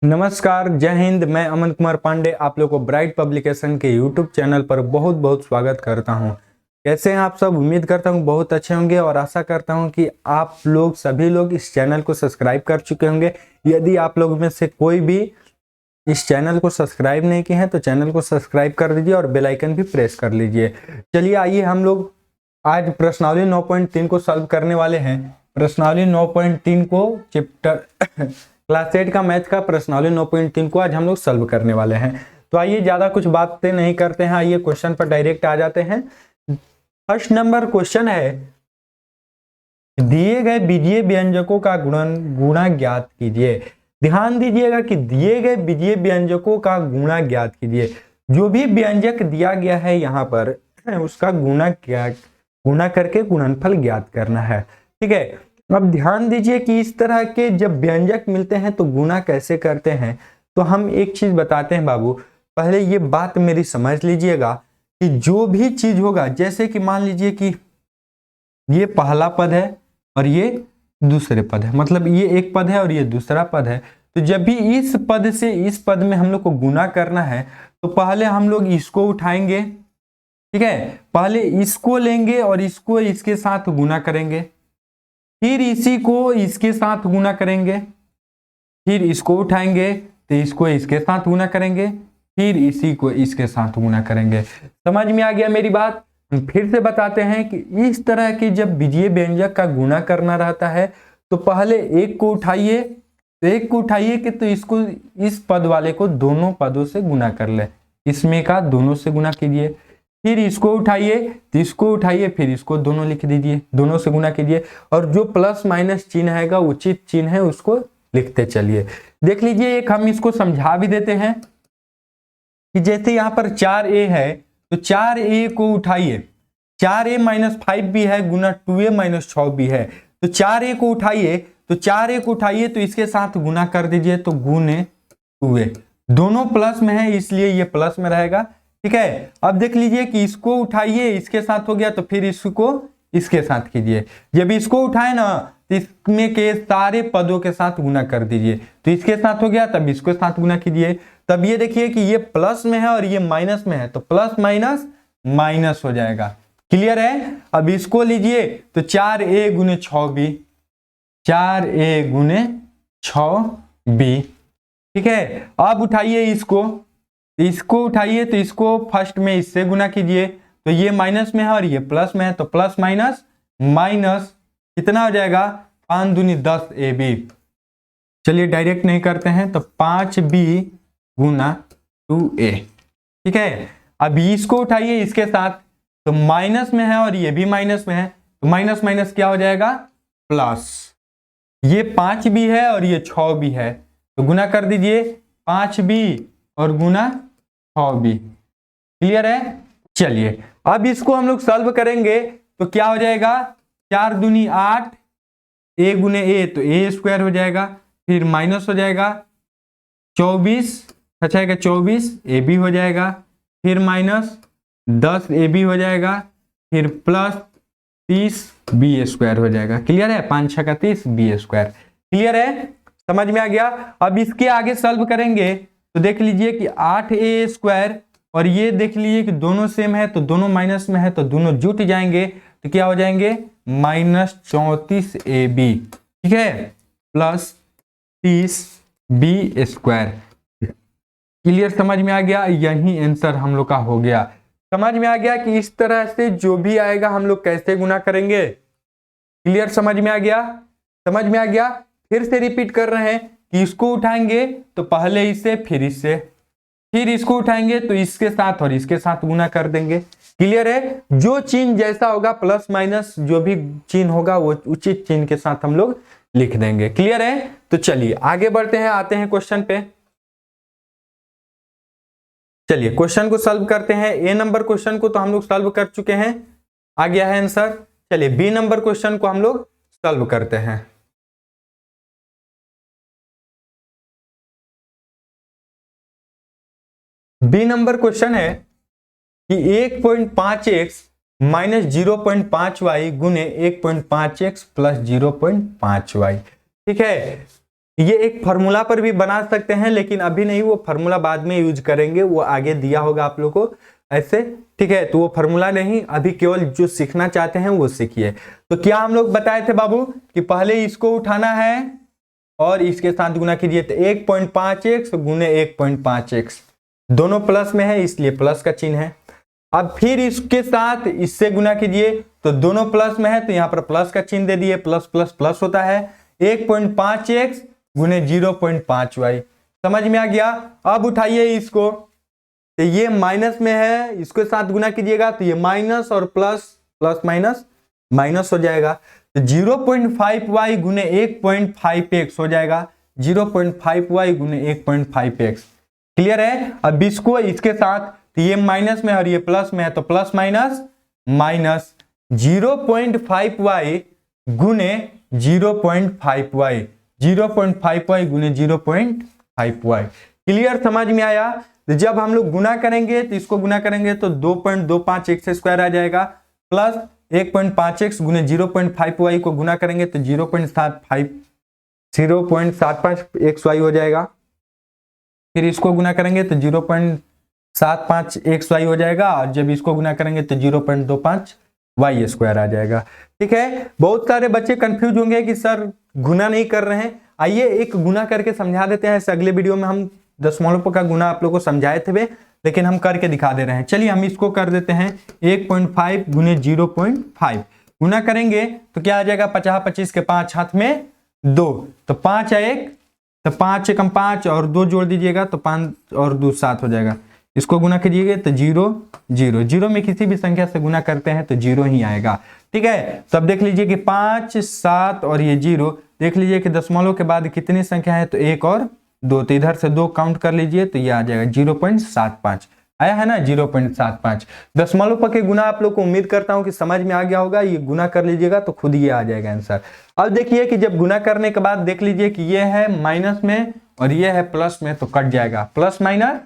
नमस्कार, जय हिंद। मैं अमन कुमार पांडे आप लोग को ब्राइट पब्लिकेशन के यूट्यूब चैनल पर बहुत बहुत स्वागत करता हूं। कैसे हैं आप सब? उम्मीद करता हूं बहुत अच्छे होंगे और आशा करता हूं कि आप लोग सभी लोग इस चैनल को सब्सक्राइब कर चुके होंगे। यदि आप लोग में से कोई भी इस चैनल को सब्सक्राइब नहीं किए हैं तो चैनल को सब्सक्राइब कर दीजिए और बेल आइकन भी प्रेस कर लीजिए। चलिए आइए हम लोग आज प्रश्नावली 9.3 को सॉल्व करने वाले हैं। प्रश्नावली 9.3 को चैप्टर क्लास 8 का मैथ का प्रश्नावली 9.3 को आज हम लोग सॉल्व करने वाले हैं। तो आइए ज्यादा कुछ बातें नहीं करते हैं, आइए क्वेश्चन पर डायरेक्ट आ जाते हैं। फर्स्ट नंबर क्वेश्चन है, दिए गए बीजीय व्यंजकों का गुणा ज्ञात कीजिए। ध्यान दीजिएगा कि दिए गए बीजीय व्यंजकों का गुणा ज्ञात कीजिए। जो भी व्यंजक दिया गया है यहाँ पर उसका गुणा करके गुणनफल ज्ञात करना है। ठीक है, अब ध्यान दीजिए कि इस तरह के जब व्यंजक मिलते हैं तो गुणा कैसे करते हैं। तो हम एक चीज बताते हैं बाबू, पहले ये बात मेरी समझ लीजिएगा कि जो भी चीज होगा, जैसे कि मान लीजिए कि ये पहला पद है और ये दूसरे पद है, मतलब ये एक पद है और ये दूसरा पद है। तो जब भी इस पद से इस पद में हम लोग को गुणा करना है तो पहले हम लोग इसको उठाएंगे। ठीक है, पहले इसको लेंगे और इसको इसके साथ गुणा करेंगे, फिर इसी को इसके साथ गुना करेंगे, फिर इसको उठाएंगे तो इसको इसके साथ गुना करेंगे, फिर इसी को इसके साथ गुना करेंगे। समझ में आ गया मेरी बात? फिर से बताते हैं कि इस तरह की जब बीजीय व्यंजक का गुना करना रहता है तो पहले एक को उठाइए, तो एक को उठाइए कि तो इसको इस पद वाले को दोनों पदों से गुना कर ले, इसमें का दोनों से गुना कीजिए, फिर इसको उठाइए तो इसको उठाइए, फिर इसको दोनों लिख दीजिए, दोनों से गुना कीजिए और जो प्लस माइनस चिन्ह हैगा उचित चिन्ह है उसको लिखते चलिए। देख लीजिए, एक हम इसको समझा भी देते हैं कि जैसे यहाँ पर 4a है तो 4a को उठाइए, 4a माइनस 5 भी है गुना 2a माइनस 6 भी है, तो 4a को उठाइए, तो 4a को उठाइए तो इसके साथ गुना कर दीजिए, तो गुने 2a, दोनों प्लस में है इसलिए ये प्लस में रहेगा। ठीक है, अब देख लीजिए कि इसको उठाइए, इसके साथ हो गया तो फिर इसको इसके साथ कीजिए। जब इसको उठाए ना तो इसमें के सारे पदों के साथ गुना कर दीजिए, तो इसके साथ हो गया तब इसके साथ गुना कीजिए। तब ये देखिए कि ये प्लस में है और ये माइनस में है, तो प्लस माइनस माइनस हो जाएगा। क्लियर है? अब इसको लीजिए तो 4a गुने 6b, 4a गुने 6b। ठीक है, अब उठाइए इसको उठाइए तो इसको फर्स्ट में इससे गुना कीजिए, तो ये माइनस में है और ये प्लस में है, तो प्लस माइनस माइनस कितना हो जाएगा, 5 दूनी 10ab। चलिए डायरेक्ट नहीं करते हैं, तो 5b गुना 2a। ठीक है, अब इसको उठाइए इसके साथ, तो माइनस में है और ये भी माइनस में है, तो माइनस माइनस क्या हो जाएगा, प्लस। ये 5b है और ये 6b है, तो गुना कर दीजिए 5b और गुना 6b। क्लियर है? चलिए अब इसको हम लोग सॉल्व करेंगे तो क्या हो जाएगा, 4 दूनी 8, a गुने a तो a स्क्वायर हो जाएगा, फिर माइनस हो जाएगा 24, अच्छा है 24 ab हो जाएगा, फिर माइनस 10 ab हो जाएगा, फिर प्लस 30 b स्क्वायर हो जाएगा। क्लियर है? 5 6 का 30 b स्क्वायर। क्लियर है? समझ में आ गया? अब इसके आगे सॉल्व करेंगे तो देख लीजिए कि 8a स्क्वायर और ये देख लीजिए कि दोनों सेम है तो दोनों माइनस में है तो दोनों जुट जाएंगे, तो क्या हो जाएंगे, माइनस 34ab। ठीक है, प्लस 30b स्क्वायर। क्लियर? समझ में आ गया? यही आंसर हम लोग का हो गया। समझ में आ गया कि इस तरह से जो भी आएगा हम लोग कैसे गुना करेंगे। क्लियर? समझ में आ गया? समझ में आ गया? फिर से रिपीट कर रहे हैं कि इसको उठाएंगे तो पहले इससे, फिर इससे, फिर इसको उठाएंगे तो इसके साथ और इसके साथ गुना कर देंगे। क्लियर है? जो चिन्ह जैसा होगा, प्लस माइनस जो भी चिन्ह होगा वो उचित चिन्ह के साथ हम लोग लिख देंगे। क्लियर है? तो चलिए आगे बढ़ते हैं, आते हैं क्वेश्चन पे। चलिए क्वेश्चन को सॉल्व करते हैं। ए नंबर क्वेश्चन को तो हम लोग सॉल्व कर चुके हैं, आ गया है आंसर। चलिए बी नंबर क्वेश्चन को हम लोग सॉल्व करते हैं। बी नंबर क्वेश्चन है कि 1.5x माइनस 0.5y गुने 1.5x प्लस 0.5y। ठीक है, ये एक फार्मूला पर भी बना सकते हैं, लेकिन अभी नहीं, वो फार्मूला बाद में यूज करेंगे, वो आगे दिया होगा आप लोग को ऐसे, ठीक है। तो वो फार्मूला नहीं, अभी केवल जो सीखना चाहते हैं वो सीखिए। तो क्या हम लोग बताए थे बाबू कि पहले इसको उठाना है और इसके साथ गुना कीजिए, तो 1.5x गुने 1.5x, दोनों प्लस में है इसलिए प्लस का चिन्ह है। अब फिर इसके साथ इससे गुना कीजिए, तो दोनों प्लस में है तो यहाँ पर प्लस का चिन्ह दे दिए, प्लस प्लस प्लस होता है। 1.5x गुने 0.5y, समझ में आ गया। अब उठाइए इसको, तो ये माइनस में है, इसके साथ गुना कीजिएगा तो ये माइनस और प्लस, प्लस माइनस माइनस हो जाएगा, तो 0.5y गुने 1.5x हो जाएगा, 0.5y गुने 1.5x। क्लियर है। अब इसको इसके साथ, तो ये माइनस में और ये प्लस में है, तो प्लस माइनस माइनस 0.5y गुने 0.5y, 0.5y गुने 0.5y। क्लियर, समझ में आया। तो जब हम लोग गुना करेंगे तो इसको गुना करेंगे तो 2.25x स्क्वायर आ जाएगा, प्लस 1.5x गुने 0.5y को गुना करेंगे तो 0.75xy हो जाएगा। फिर इसको गुना करेंगे तो 0.75xy हो जाएगा, और जब इसको गुना करेंगे तो 0.25y स्क्वायर आ जाएगा। ठीक है। बहुत सारे बच्चे कंफ्यूज होंगे कि सर गुना नहीं कर रहे हैं, आइए एक गुना करके समझा देते हैं। अगले वीडियो में हम दशमलव का गुना आप लोगों को समझाए थे, लेकिन हम करके दिखा दे रहे हैं। चलिए हम इसको कर देते हैं 1.5 गुने 0.5 गुना करेंगे तो क्या आ जाएगा, 50 25 के 5 हाथ में 2, तो 5 1, तो 5 एकम 5 और 2 जोड़ दीजिएगा तो 5 और 2 7 हो जाएगा। इसको गुना कीजिएगा तो 0 0, 0 में किसी भी संख्या से गुना करते हैं तो 0 ही आएगा। ठीक है। तो अब देख लीजिए कि 5 7 और ये 0, देख लीजिए कि दशमलव के बाद कितनी संख्या है, तो 1 और 2, तो इधर से 2 काउंट कर लीजिए तो ये आ जाएगा 0.75 आया है ना, 0.75। दशमलव के गुना आप लोग को उम्मीद करता हूं कि समझ में आ गया होगा। ये गुना कर लीजिएगा तो खुद ये आ जाएगा आंसर। अब देखिए कि जब गुना करने के बाद देख लीजिए कि ये है माइनस में और ये है प्लस में, तो कट जाएगा, प्लस माइनस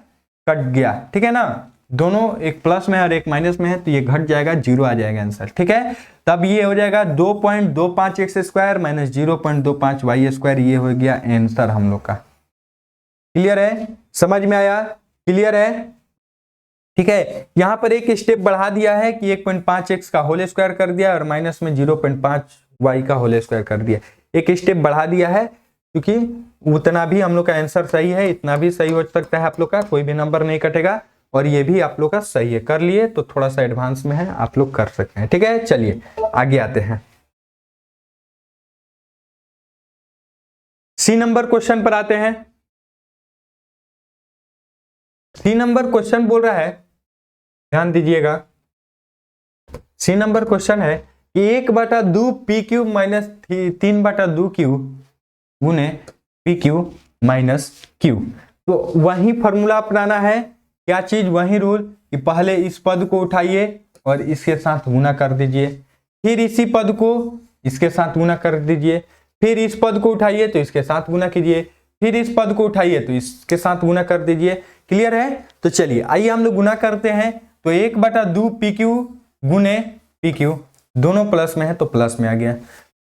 कट गया। ठीक है ना, दोनों एक प्लस में और एक माइनस में है तो ये घट जाएगा, 0 आ जाएगा आंसर। ठीक है। तब ये हो जाएगा 2.25x square minus 0.25y square, ये हो गया आंसर हम लोग का। क्लियर है, समझ में आया, क्लियर है। ठीक है। यहां पर एक स्टेप बढ़ा दिया है कि 1.5x का होल स्क्वायर कर दिया और माइनस में 0.5y का होल स्क्वायर कर दिया, एक स्टेप बढ़ा दिया है, क्योंकि उतना भी हम लोग का आंसर सही है, इतना भी सही हो सकता है आप लोग का, कोई भी नंबर नहीं कटेगा, और ये भी आप लोग का सही है। कर लिए तो थोड़ा सा एडवांस में है, आप लोग कर सकते हैं। ठीक है। चलिए आगे आते हैं, सी नंबर क्वेश्चन पर आते हैं। सी नंबर क्वेश्चन बोल रहा है, ध्यान दीजिएगा, सी नंबर क्वेश्चन है कि 1/2 पी क्यू माइनस 3/2 क्यू गुने पी क्यू माइनस क्यू। तो वही फॉर्मूला अपनाना है, क्या चीज, वही रूल कि पहले इस पद को उठाइए और इसके साथ गुना कर दीजिए, फिर इसी पद को इसके साथ गुना कर दीजिए, फिर इस पद को उठाइए तो इसके साथ गुना कीजिए, फिर इस पद को उठाइए तो इसके साथ गुना कर दीजिए। क्लियर है। तो चलिए आइए हम लोग गुना करते हैं। तो 1/2 पी क्यू गुने पी क्यू, दोनों प्लस में है तो प्लस में आ गया,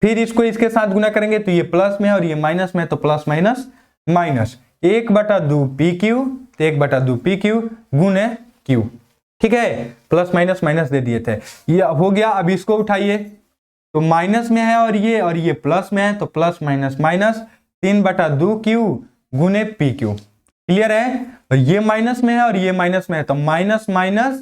फिर इसको इसके साथ गुना करेंगे तो ये प्लस में है और ये माइनस में है तो plus minus minus, 1/2 P Q तो 1/2 पी क्यू गुने क्यू। ठीक है, प्लस माइनस माइनस दे दिए थे, ये हो गया। अब इसको उठाइए तो माइनस में है और ये प्लस में है तो प्लस माइनस माइनस, 3/2 क्यू गुने पी क्यू। क्लियर है। और ये माइनस में है और ये माइनस में है तो माइनस माइनस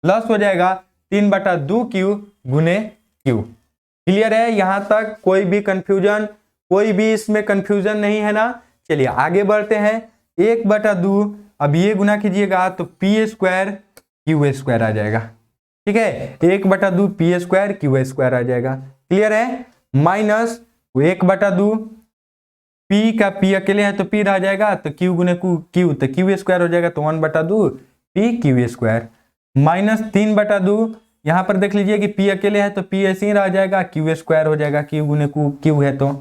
प्लस हो जाएगा, 3/2 क्यू गुने क्यू। क्लियर है। यहां तक कोई भी कंफ्यूजन, कोई भी इसमें कंफ्यूजन नहीं है ना। चलिए आगे बढ़ते हैं। 1/2, अब ये गुना कीजिएगा तो पी स्क्वायर क्यू स्क्वायर आ जाएगा। ठीक है, 1/2 पी स्क्वायर क्यू स्क्वायर आ जाएगा। क्लियर है। माइनस 1/2 पी का पी अकेले है तो पी रह जाएगा, तो क्यू गुने क्यू तो क्यू स्क्वायर हो जाएगा, तो 1/2 पी क्यू स्क्वायर, माइनस 3/2, यहां पर देख लीजिए कि पी अकेले है तो पी ऐसे ही रह जाएगा, क्यू स्क्वायर हो जाएगा, क्यू गुने क्यू है तो।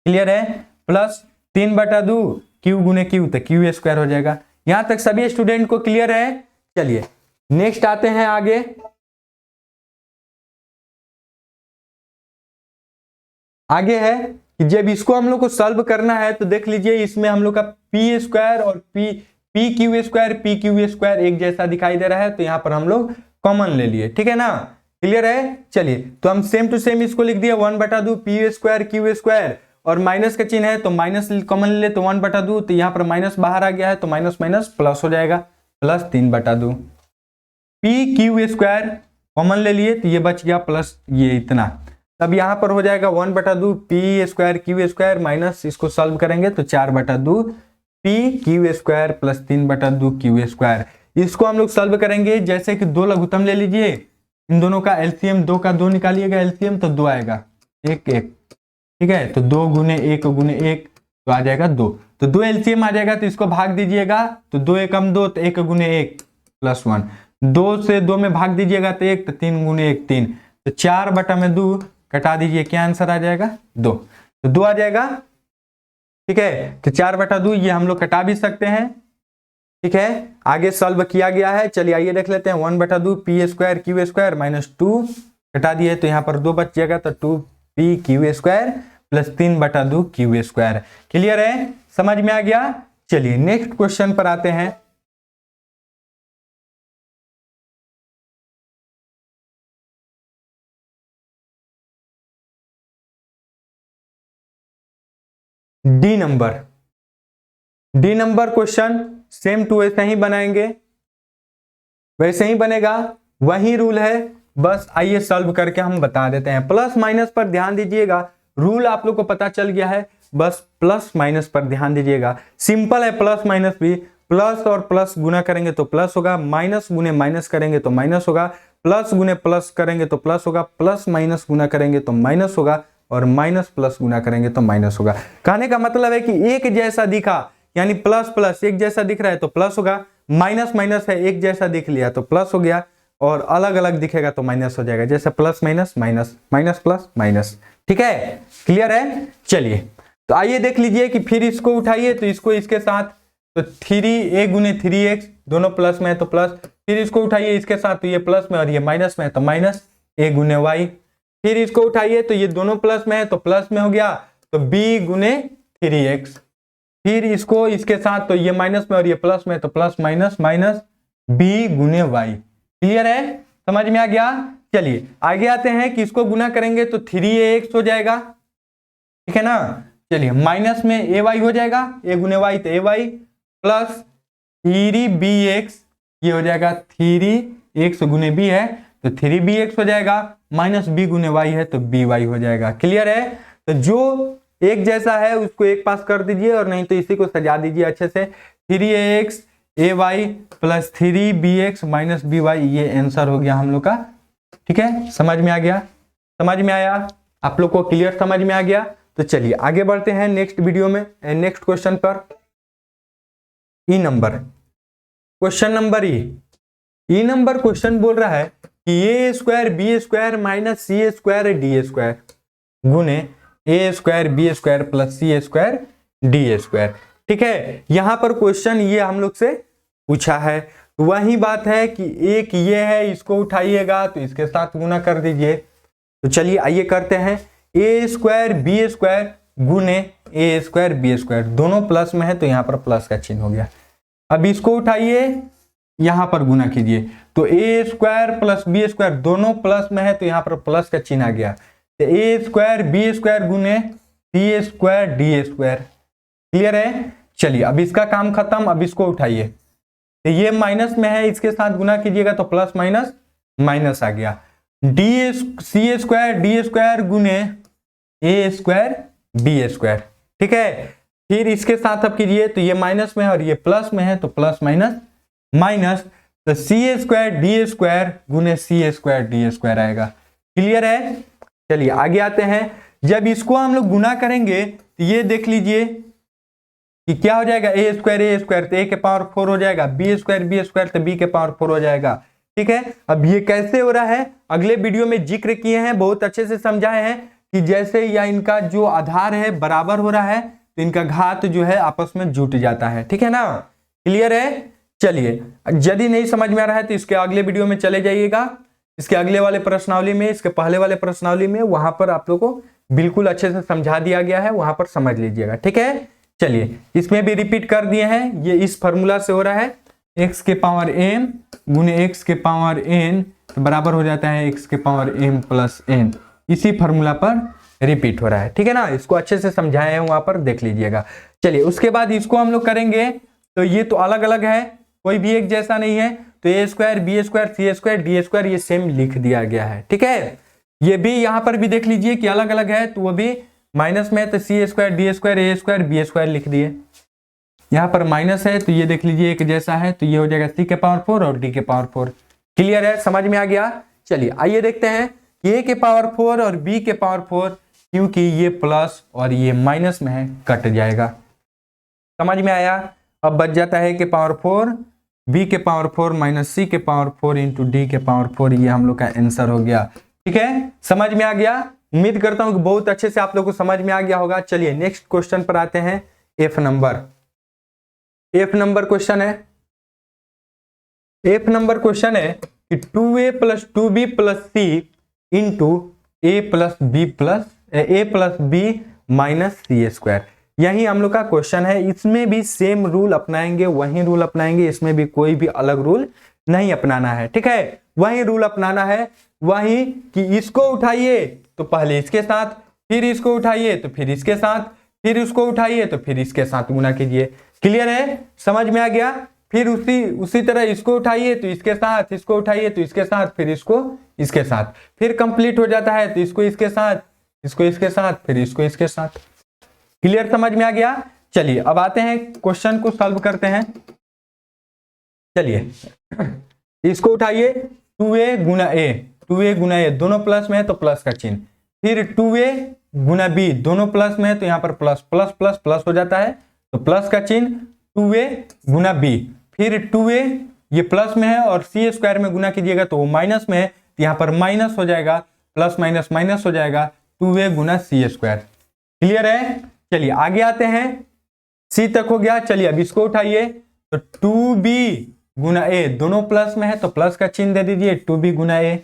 क्लियर है। प्लस 3/2 क्यू गुने क्यू तो क्यू स्क्वायर हो जाएगा। यहां तक सभी स्टूडेंट को क्लियर है। चलिए नेक्स्ट आते हैं आगे। आगे है कि जब इसको हम लोग को सॉल्व करना है तो देख लीजिए इसमें हम लोग का पी स्क्वायर और पी क्यू स्क्वायर एक जैसा दिखाई दे रहा है, तो यहाँ पर हम लोग कॉमन ले लिए, ठीक है ना, क्लियर है। चलिए तो हम सेम टू सेम इसको लिख दिए 1/2 पी स्क्वायर क्यू स्क्वायर, और माइनस का चिन्ह है तो माइनस कॉमन ले तो 1/2, तो यहाँ पर माइनस बाहर आ गया है तो माइनस माइनस प्लस हो जाएगा, plus 3/2 P Q square common ले लिए तो ये बच गया प्लस ये इतना। अब यहाँ पर हो जाएगा 1/2 P square Q square minus, इसको सॉल्व करेंगे तो 4/2 P Q square plus 3/2 Q square. इसको हम लोग सॉल्व करेंगे जैसे कि दो लघुत्तम ले लीजिए, इन दोनों का एलसीएम 2 का 2 निकालिएगा एलसीएम तो 2 आएगा 1 1, ठीक है, तो 2 गुने 1 गुने 1 तो आ जाएगा 2, तो 2 एलसीएम आ जाएगा तो इसको भाग दीजिएगा तो 2 एकम 2 तो 1 गुने 1 प्लस 1, 2 से 2 में भाग दीजिएगा तो 1, तो 3 गुने 1 3, तो 4/2 कटा दीजिए, क्या आंसर आ जाएगा 2, तो 2 आ जाएगा, ठीक है। तो 4/2 ये हम लोग कटा भी सकते हैं, ठीक है, आगे सॉल्व किया गया है। चलिए आइए देख लेते हैं 1/2 P square Q square minus 2 कटा दिए तो यहाँ पर 2 बच जाएगा, तो 2 P Q square plus 3/2 Q square. Clear है, समझ में आ गया। चलिए नेक्स्ट क्वेश्चन पर आते हैं। डी नंबर क्वेश्चन सेम टू वैसे ही बनाएंगे, वैसे ही बनेगा, वही रूल है, बस आइए सॉल्व करके हम बता देते हैं। प्लस माइनस पर ध्यान दीजिएगा, रूल आप लोग को पता चल गया है, बस प्लस माइनस पर ध्यान दीजिएगा। सिंपल है प्लस माइनस भी, प्लस और प्लस गुना करेंगे तो प्लस होगा, माइनस गुने माइनस करेंगे तो माइनस होगा, प्लस गुने प्लस करेंगे तो प्लस होगा, प्लस माइनस गुना करेंगे तो माइनस होगा, और माइनस प्लस गुना करेंगे तो माइनस होगा। कहने का मतलब है कि एक जैसा दिखा, यानी प्लस प्लस एक जैसा दिख रहा है तो प्लस होगा, माइनस माइनस है एक जैसा दिख लिया तो प्लस हो गया, और अलग अलग दिखेगा तो माइनस हो जाएगा, जैसे plus minus minus minus plus minus, ठीक है, क्लियर है। चलिए तो आइए देख लीजिए कि फिर इसको उठाइए तो इसको इसके साथ, तो 3a गुने 3x दोनों प्लस में है तो प्लस, फिर इसको उठाइए इसके साथ तो ये प्लस में और ये माइनस में है तो माइनस a गुने y, फिर इसको उठाइए तो ये दोनों प्लस में है तो प्लस में हो गया तो b गुने 3x, फिर इसको इसके साथ तो ये माइनस में और ये प्लस में तो प्लस माइनस माइनस b गुने y। क्लियर है, समझ में आ गया। चलिए आगे आते हैं कि इसको गुना करेंगे तो 3ax हो जाएगा, ठीक है ना। चलिए माइनस में ay हो जाएगा, a गुने y तो ay प्लस 3bx, ये हो जाएगा 3x गुने b है तो 3bx हो जाएगा, माइनस b गुने y है तो by हो जाएगा। क्लियर है, तो जो एक जैसा है उसको एक पास कर दीजिए और नहीं तो इसी को सजा दीजिए अच्छे से, 3ax ay plus 3bx minus by, ये आंसर हो गया हम लोग का, ठीक है। समझ में आ गया, समझ में आया आप लोग को, क्लियर समझ में आ गया। तो चलिए आगे बढ़ते हैं नेक्स्ट वीडियो में, नेक्स्ट क्वेश्चन पर। E number question number E number question बोल रहा है कि A square B square minus C square D square गुने A square B square plus C square D square, ठीक है। यहां पर क्वेश्चन ये हम लोग से पूछा है, वही बात है कि एक ये है, इसको उठाइएगा तो इसके साथ गुना कर दीजिए। तो चलिए आइए करते हैं, ए स्क्वायर बी स्क्वायर गुने ए स्क्वायर बी स्क्वायर, दोनों प्लस में है तो यहाँ पर प्लस का चिन्ह हो गया। अब इसको उठाइए यहाँ पर गुना कीजिए तो A square plus B square दोनों प्लस में है तो यहाँ पर प्लस का चिन्ह आ गया, तो ए स्क्वायर बी स्क्वायर गुने सी स्क्वायर डी स्क्वायर। क्लियर है, चलिए अब इसका काम खत्म। अब इसको उठाइए तो ये माइनस में है, इसके साथ गुना कीजिएगा तो प्लस माइनस माइनस आ गया, D C square D square गुने ए स्क्वायर बी स्क्वायर, ठीक है। फिर इसके साथ अब कीजिए तो ये माइनस में है और ये प्लस में है तो प्लस माइनस माइनस, तो सी स्क्वायर डी स्क्वायर गुने सी स्क्वायर डी स्क्वायर आएगा। क्लियर है, चलिए आगे आते हैं। जब इसको हम लोग गुना करेंगे तो ये देख लीजिए कि क्या हो जाएगा, ए स्क्वायर तो ए के पावर 4 हो जाएगा, बी स्क्वायर तो बी के पावर 4 हो जाएगा, ठीक है। अब ये कैसे हो रहा है अगले वीडियो में जिक्र किए हैं, बहुत अच्छे से समझाए हैं कि जैसे या इनका जो आधार है बराबर हो रहा है तो इनका घात जो है आपस में जुट जाता है, ठीक है ना। क्लियर है, चलिए यदि नहीं समझ में आ रहा है तो इसके अगले वीडियो में चले जाइएगा, इसके अगले वाले प्रश्नावली में, इसके पहले वाले प्रश्नावली में, वहां पर आप लोग को बिल्कुल अच्छे से समझा दिया गया है, वहां पर समझ लीजिएगा। ठीक है, चलिए इसमें भी रिपीट कर दिए हैं। ये इस फॉर्मूला से हो रहा है, x के पावर m गुने x के पावर n तो बराबर हो जाता है x के पावर m प्लस n। इसी फॉर्मूला पर रिपीट हो रहा है। ठीक है ना, इसको अच्छे से समझाए हैं, वहां पर देख लीजिएगा। चलिए उसके बाद इसको हम लोग करेंगे, तो ये तो अलग अलग है, कोई भी एक जैसा नहीं है, तो a square B square C square D square ये सेम लिख दिया गया है। ठीक है, ये भी यहाँ पर भी देख लीजिए कि अलग अलग है, तो वो भी माइनस में, तो सी स्क्वायर डी स्क्वायर ए स्क्वायर बी स्क्वायर लिख दिए। यहाँ पर माइनस है तो ये देख लीजिए एक जैसा है, तो ये हो जाएगा सी के पावर 4 और डी के पावर 4। क्लियर है, समझ में आ गया। चलिए आइए देखते हैं कि ए के पावर 4 और बी के पावर 4, क्योंकि ये प्लस और ये माइनस में है, कट जाएगा। समझ में आया। अब बच जाता है ए के पावर 4 बी के पावर 4 माइनस सी के पावर 4 इंटू डी के पावर 4, ये हम लोग का आंसर हो गया। ठीक है, समझ में आ गया। उम्मीद करता हूं कि बहुत अच्छे से आप लोग को समझ में आ गया होगा। चलिए नेक्स्ट क्वेश्चन पर आते हैं। एफ नंबर क्वेश्चन है। एफ नंबर क्वेश्चन है कि 2a plus 2b plus C into A plus B minus C square, यही हम लोग का क्वेश्चन है। इसमें भी सेम रूल अपनाएंगे, वही रूल अपनाएंगे, इसमें भी कोई भी अलग रूल नहीं अपनाना है। ठीक है, वही रूल अपनाना है, वही कि इसको उठाइए तो पहले इसके साथ, फिर इसको उठाइए तो फिर इसके साथ, फिर इसको उठाइए तो फिर इसके साथ गुना कीजिए। क्लियर है, समझ में आ गया। फिर उसी तरह इसको उठाइए तो इसके साथ, इसको उठाइए तो इसके साथ, फिर इसको इसके साथ, फिर कंप्लीट हो जाता है तो इसको इसके साथ, इसको इसके साथ, फिर इसको इसके साथ। क्लियर, समझ में आ गया। चलिए अब आते हैं क्वेश्चन को सॉल्व करते हैं। चलिए इसको उठाइए, 2a गुना ए दोनों प्लस में है तो प्लस का चिन्ह, फिर 2a गुना बी दोनों प्लस में है तो यहाँ पर प्लस प्लस प्लस प्लस हो जाता है तो प्लस का चिन्ह, 2a गुना बी, फिर 2a ये प्लस में है और सी स्क्वायर में गुना कीजिएगा तो वो माइनस में है, तो यहाँ पर माइनस हो जाएगा, प्लस माइनस माइनस हो जाएगा, 2a गुना सी स्क्वायर। क्लियर है। चलिए आगे आते हैं, सी तक हो गया। चलिए अब इसको उठाइए तो 2b गुना ए दोनों प्लस में है तो प्लस का चिन्ह दे दीजिए, 2b गुना ए।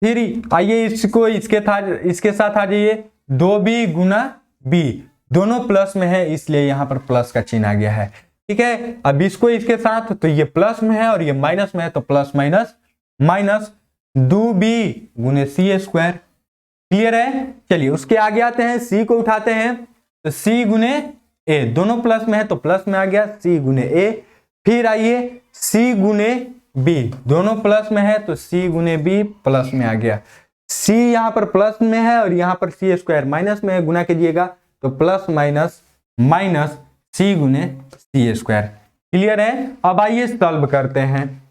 फिर आइए इसको इसके साथ आ जाइए, 2b गुना बी दोनों प्लस में है इसलिए यहाँ पर प्लस का चिन्ह आ गया है। ठीक है, अब इसको इसके साथ, तो ये प्लस में है और ये माइनस में है तो प्लस माइनस माइनस 2b गुने सी स्क्वायर। क्लियर है। चलिए उसके आगे आते हैं, सी को उठाते हैं तो सी गुने ए दोनों प्लस में है तो प्लस में आ गया, सी गुने ए। फिर आइए सी गुने बी दोनों प्लस में है तो सी गुने बी प्लस में आ गया, सी यहाँ पर प्लस में है और यहाँ पर सी स्क्वायर माइनस में है, गुना कीजिएगा तो प्लस माइनस माइनस सी गुने सी स्क्वायर। क्लियर है। अब आइए सॉल्व करते हैं।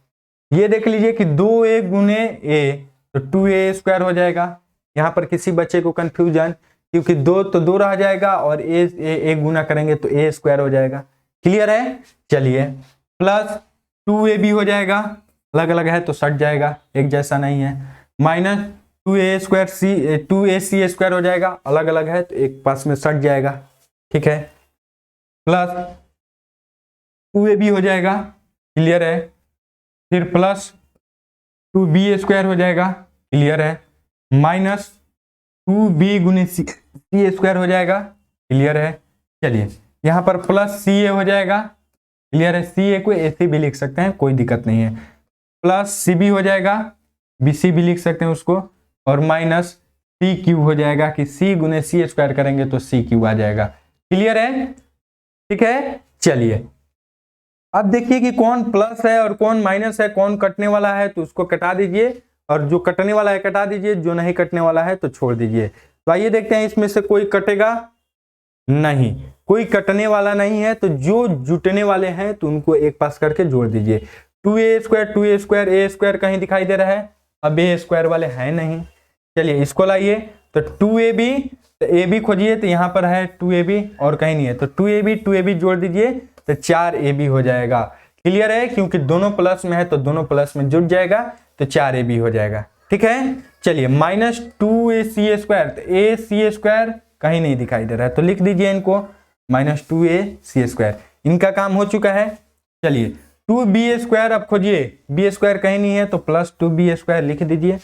ये देख लीजिए कि 2a गुने ए तो 2a स्क्वायर हो जाएगा। यहाँ पर किसी बच्चे को कंफ्यूजन, क्योंकि 2 तो 2 रह जाएगा और ए गुना करेंगे तो a स्क्वायर हो जाएगा। क्लियर है। चलिए प्लस 2ab हो जाएगा, अलग अलग है तो सट जाएगा, एक जैसा नहीं है, माइनस 2a स्क्वायर सी 2ac स्क्वायर हो जाएगा, अलग अलग है तो एक पास में सट जाएगा। ठीक है, प्लस 2ab हो जाएगा। क्लियर है। फिर प्लस 2b स्क्वायर हो जाएगा। क्लियर है। माइनस 2b गुने सी स्क्वायर हो जाएगा। क्लियर है। चलिए यहाँ पर प्लस सी ए हो जाएगा। क्लियर है। सी ए को ऐसे भी लिख सकते हैं, कोई दिक्कत नहीं है। प्लस सी बी हो जाएगा, बी सी भी लिख सकते हैं उसको, और माइनस सी क्यू हो जाएगा कि सी गुने सी स्क्वायर करेंगे तो सी क्यू आ जाएगा। क्लियर है। ठीक है। चलिए अब देखिए कि कौन प्लस है और कौन माइनस है, कौन कटने वाला है तो उसको कटा दीजिए, और जो कटने वाला है कटा दीजिए, जो नहीं कटने वाला है तो छोड़ दीजिए। तो आइए देखते हैं इसमें से कोई कटेगा नहीं, कोई कटने वाला नहीं है, तो जो जुटने वाले हैं तो उनको एक पास करके जोड़ दीजिए। 2a स्क्वायर ए स्क्वायर कहीं दिखाई दे रहा है, अब ए स्क्वायर वाले हैं नहीं। चलिए इसको लाइए तो 2ab, तो ए बी खोजिए तो यहाँ पर है 2ab और कहीं नहीं है, तो 2ab जोड़ दीजिए तो 4ab हो जाएगा। क्लियर है। क्योंकि दोनों प्लस में है तो दोनों प्लस में जुट जाएगा तो 4ab हो जाएगा। ठीक है। चलिए माइनस 2ac स्क्वायर, तो ac स्क्वायर कहीं नहीं दिखाई दे रहा है तो लिख दीजिए इनको माइनस 2ac स्क्वायर। इनका काम हो चुका है। चलिए 2b स्क्वायर अब खोजिए, b स्क्वायर कहीं नहीं है तो प्लस 2b स्क्वायर लिख दीजिए।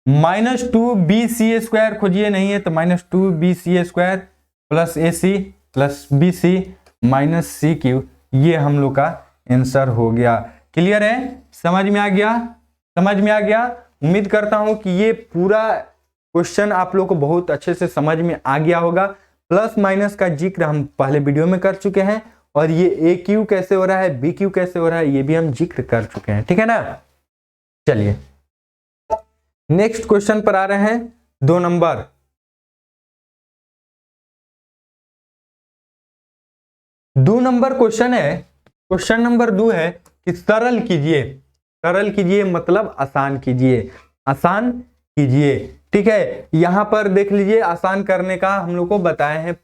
-2bc² खोजिए, नहीं है तो -2bc² plus AC plus BC minus CQ, ये हम लोग का आंसर हो गया। क्लियर है, समझ में आ गया, समझ में आ गया। उम्मीद करता हूं कि ये पूरा क्वेश्चन आप लोग को बहुत अच्छे से समझ में आ गया होगा। प्लस माइनस का जिक्र हम पहले वीडियो में कर चुके हैं, और ये AQ कैसे हो रहा है, BQ कैसे हो रहा है, ये भी हम जिक्र कर चुके हैं, ठीक है ना। चलिए नेक्स्ट क्वेश्चन पर आ रहे हैं। 2 नंबर, क्वेश्चन है, क्वेश्चन नंबर 2 है कि सरल कीजिए, सरल कीजिए मतलब आसान कीजिए, आसान कीजिए, ठीक है। यहां पर देख लीजिए, आसान करने का हम लोग को बताए हैं,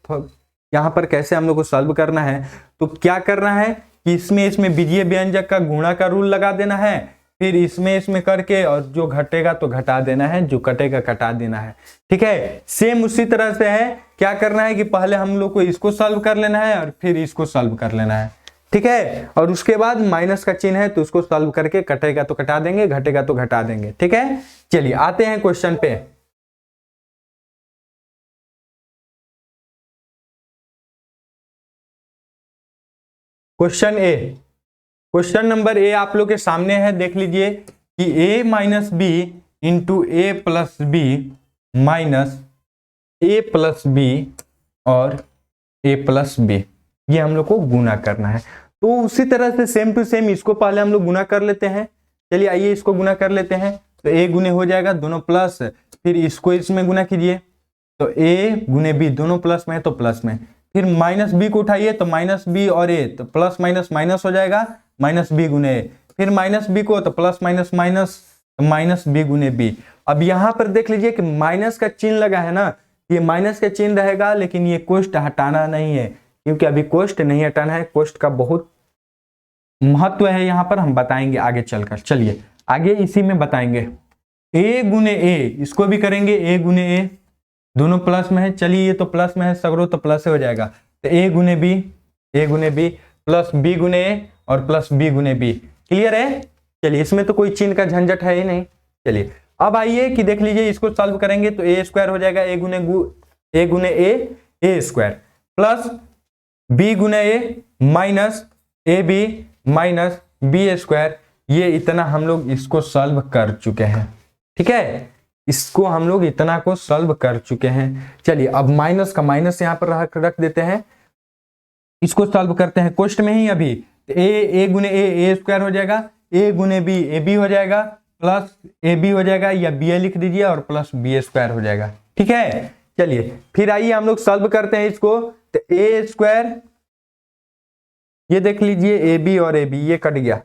यहां पर कैसे हम लोग को सॉल्व करना है। तो क्या करना है कि इसमें बीजीय व्यंजक का गुणा का रूल लगा देना है, फिर इसमें करके, और जो घटेगा तो घटा देना है, जो कटेगा कटा देना है, ठीक है। सेम उसी तरह से है, क्या करना है कि पहले हम लोग को इसको सॉल्व कर लेना है और फिर इसको सॉल्व कर लेना है, ठीक है। और उसके बाद माइनस का चिन्ह है तो उसको सॉल्व करके कटेगा तो कटा देंगे, घटेगा तो घटा देंगे, ठीक है। चलिए आते हैं क्वेश्चन पे। Question A, question number A आप लोग के सामने है, देख लीजिए कि a minus B into A plus B minus A plus B और a प्लस बी, ये हम लोग को गुना करना है। तो उसी तरह से सेम टू सेम इसको पहले हम लोग गुना कर लेते हैं। चलिए आइए इसको गुना कर लेते हैं। तो a गुने हो जाएगा दोनों प्लस, फिर इसको इसमें गुना कीजिए, तो a गुने b, दोनों प्लस में है तो प्लस में, फिर माइनस बी को उठाइए तो माइनस बी और ए, तो प्लस माइनस माइनस हो जाएगा, माइनस बी गुने ए, फिर माइनस बी को तो प्लस माइनस माइनस, तो माइनस बी गुने बी। अब यहां पर देख लीजिए कि माइनस का चिन्ह लगा है ना, ये माइनस का चिन्ह रहेगा, लेकिन ये कोष्ट हटाना नहीं है, क्योंकि अभी कोष्ट नहीं हटाना है। कोष्ट का बहुत महत्व है यहाँ पर, हम बताएंगे आगे चलकर। चलिए आगे इसी में बताएंगे। ए गुने ए, इसको भी करेंगे ए गुने ए, दोनों प्लस में है, चलिए ये तो प्लस में है, सगरो तो प्लस हो जाएगा, तो ए गुने बी, प्लस बी गुने ए और प्लस बी गुने बी। क्लियर है। चलिए इसमें तो कोई चिन्ह का झंझट है ही नहीं। चलिए अब आइए कि देख लीजिए, इसको सॉल्व करेंगे तो a² हो जाएगा, ए गुने ए स्क्वायर प्लस बी गुने A minus A B minus b²। ये इतना हम लोग इसको सॉल्व कर चुके हैं, ठीक है, इसको हम लोग इतना को सॉल्व कर चुके हैं। चलिए अब माइनस का माइनस यहाँ पर रख देते हैं, इसको सॉल्व करते हैं कोष्ट में ही। अभी ए गुने ए² हो जाएगा, ए गुने बी ए बी हो जाएगा, प्लस ए बी हो जाएगा, या बी ए लिख दीजिए और प्लस b² हो जाएगा, ठीक है। चलिए फिर आइए हम लोग सॉल्व करते हैं इसको, तो a², ये देख लीजिए ए बी और ए बी ये कट गया,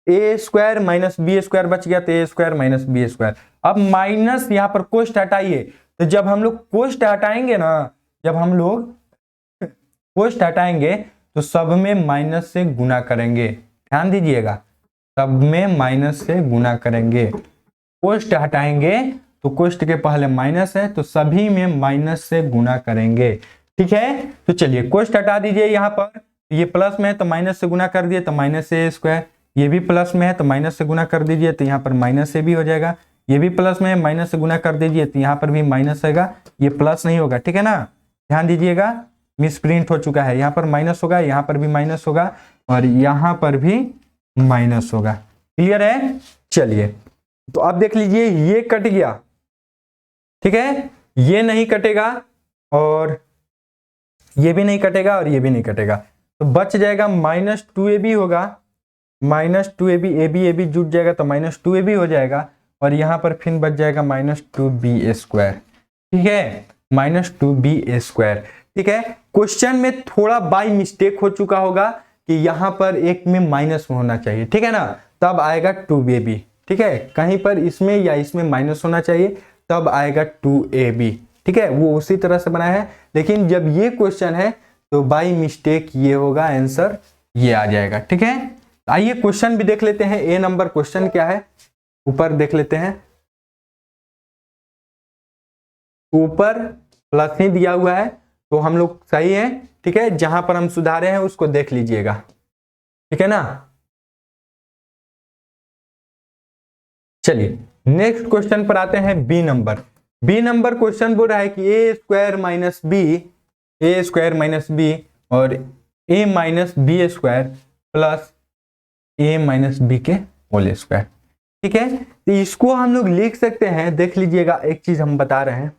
a² माइनस b² बच गया, तो a² माइनस b²। अब माइनस यहाँ पर कोष्ट हटाइए, तो जब हम लोग कोष्ट हटाएंगे ना, जब हम लोग कोष्ट हटाएंगे तो सब में माइनस से गुना करेंगे, ध्यान दीजिएगा, सब में माइनस से गुना करेंगे। कोष्ट हटाएंगे तो कोष्ट के पहले माइनस है, तो सभी में माइनस से गुना करेंगे, ठीक है। तो चलिए कोष्ट हटा दीजिए, यहाँ पर ये प्लस में है तो माइनस से गुना कर दिए, तो माइनस a², ये भी प्लस में है तो माइनस से गुना कर दीजिए, तो यहाँ पर माइनस से भी हो जाएगा, ये भी प्लस में है, माइनस से गुना कर दीजिए, तो यहाँ पर भी माइनस होगा, ये प्लस नहीं होगा, ठीक है ना। ध्यान दीजिएगा, मिस प्रिंट हो चुका है, यहाँ पर माइनस होगा, यहाँ पर भी माइनस होगा, और यहाँ पर भी माइनस होगा। क्लियर है। चलिए तो अब देख लीजिए, ये कट गया, ठीक है, ये नहीं कटेगा और ये भी नहीं कटेगा और ये भी नहीं कटेगा, तो बच जाएगा -2ab होगा, -2ab, ए बी जुट जाएगा तो -2ab हो जाएगा, और यहाँ पर फिर बच जाएगा -2b², ठीक है, -2b², ठीक है। क्वेश्चन में थोड़ा बाय मिस्टेक हो चुका होगा कि यहाँ पर एक में माइनस होना चाहिए, ठीक है ना, तब आएगा 2ab, ठीक है, कहीं पर इसमें या इसमें माइनस होना चाहिए तब आएगा 2ab, ठीक है, वो उसी तरह से बनाया है। लेकिन जब ये क्वेश्चन है तो बाय मिस्टेक ये होगा, आंसर ये आ जाएगा, ठीक है। आइए क्वेश्चन भी देख लेते हैं, ए नंबर क्वेश्चन क्या है, ऊपर देख लेते हैं। ऊपर प्लस ही दिया हुआ है तो हम लोग सही है, ठीक है, जहां पर हम सुधारे हैं उसको देख लीजिएगा, ठीक है ना। चलिए नेक्स्ट क्वेश्चन पर आते हैं B number. B number question बोल रहा है कि ए स्क्वायर माइनस बी और A minus B square plus A minus B के होल स्क्वायर। ठीक है, तो इसको हम लोग लिख सकते हैं, देख लीजिएगा एक चीज हम बता रहे हैं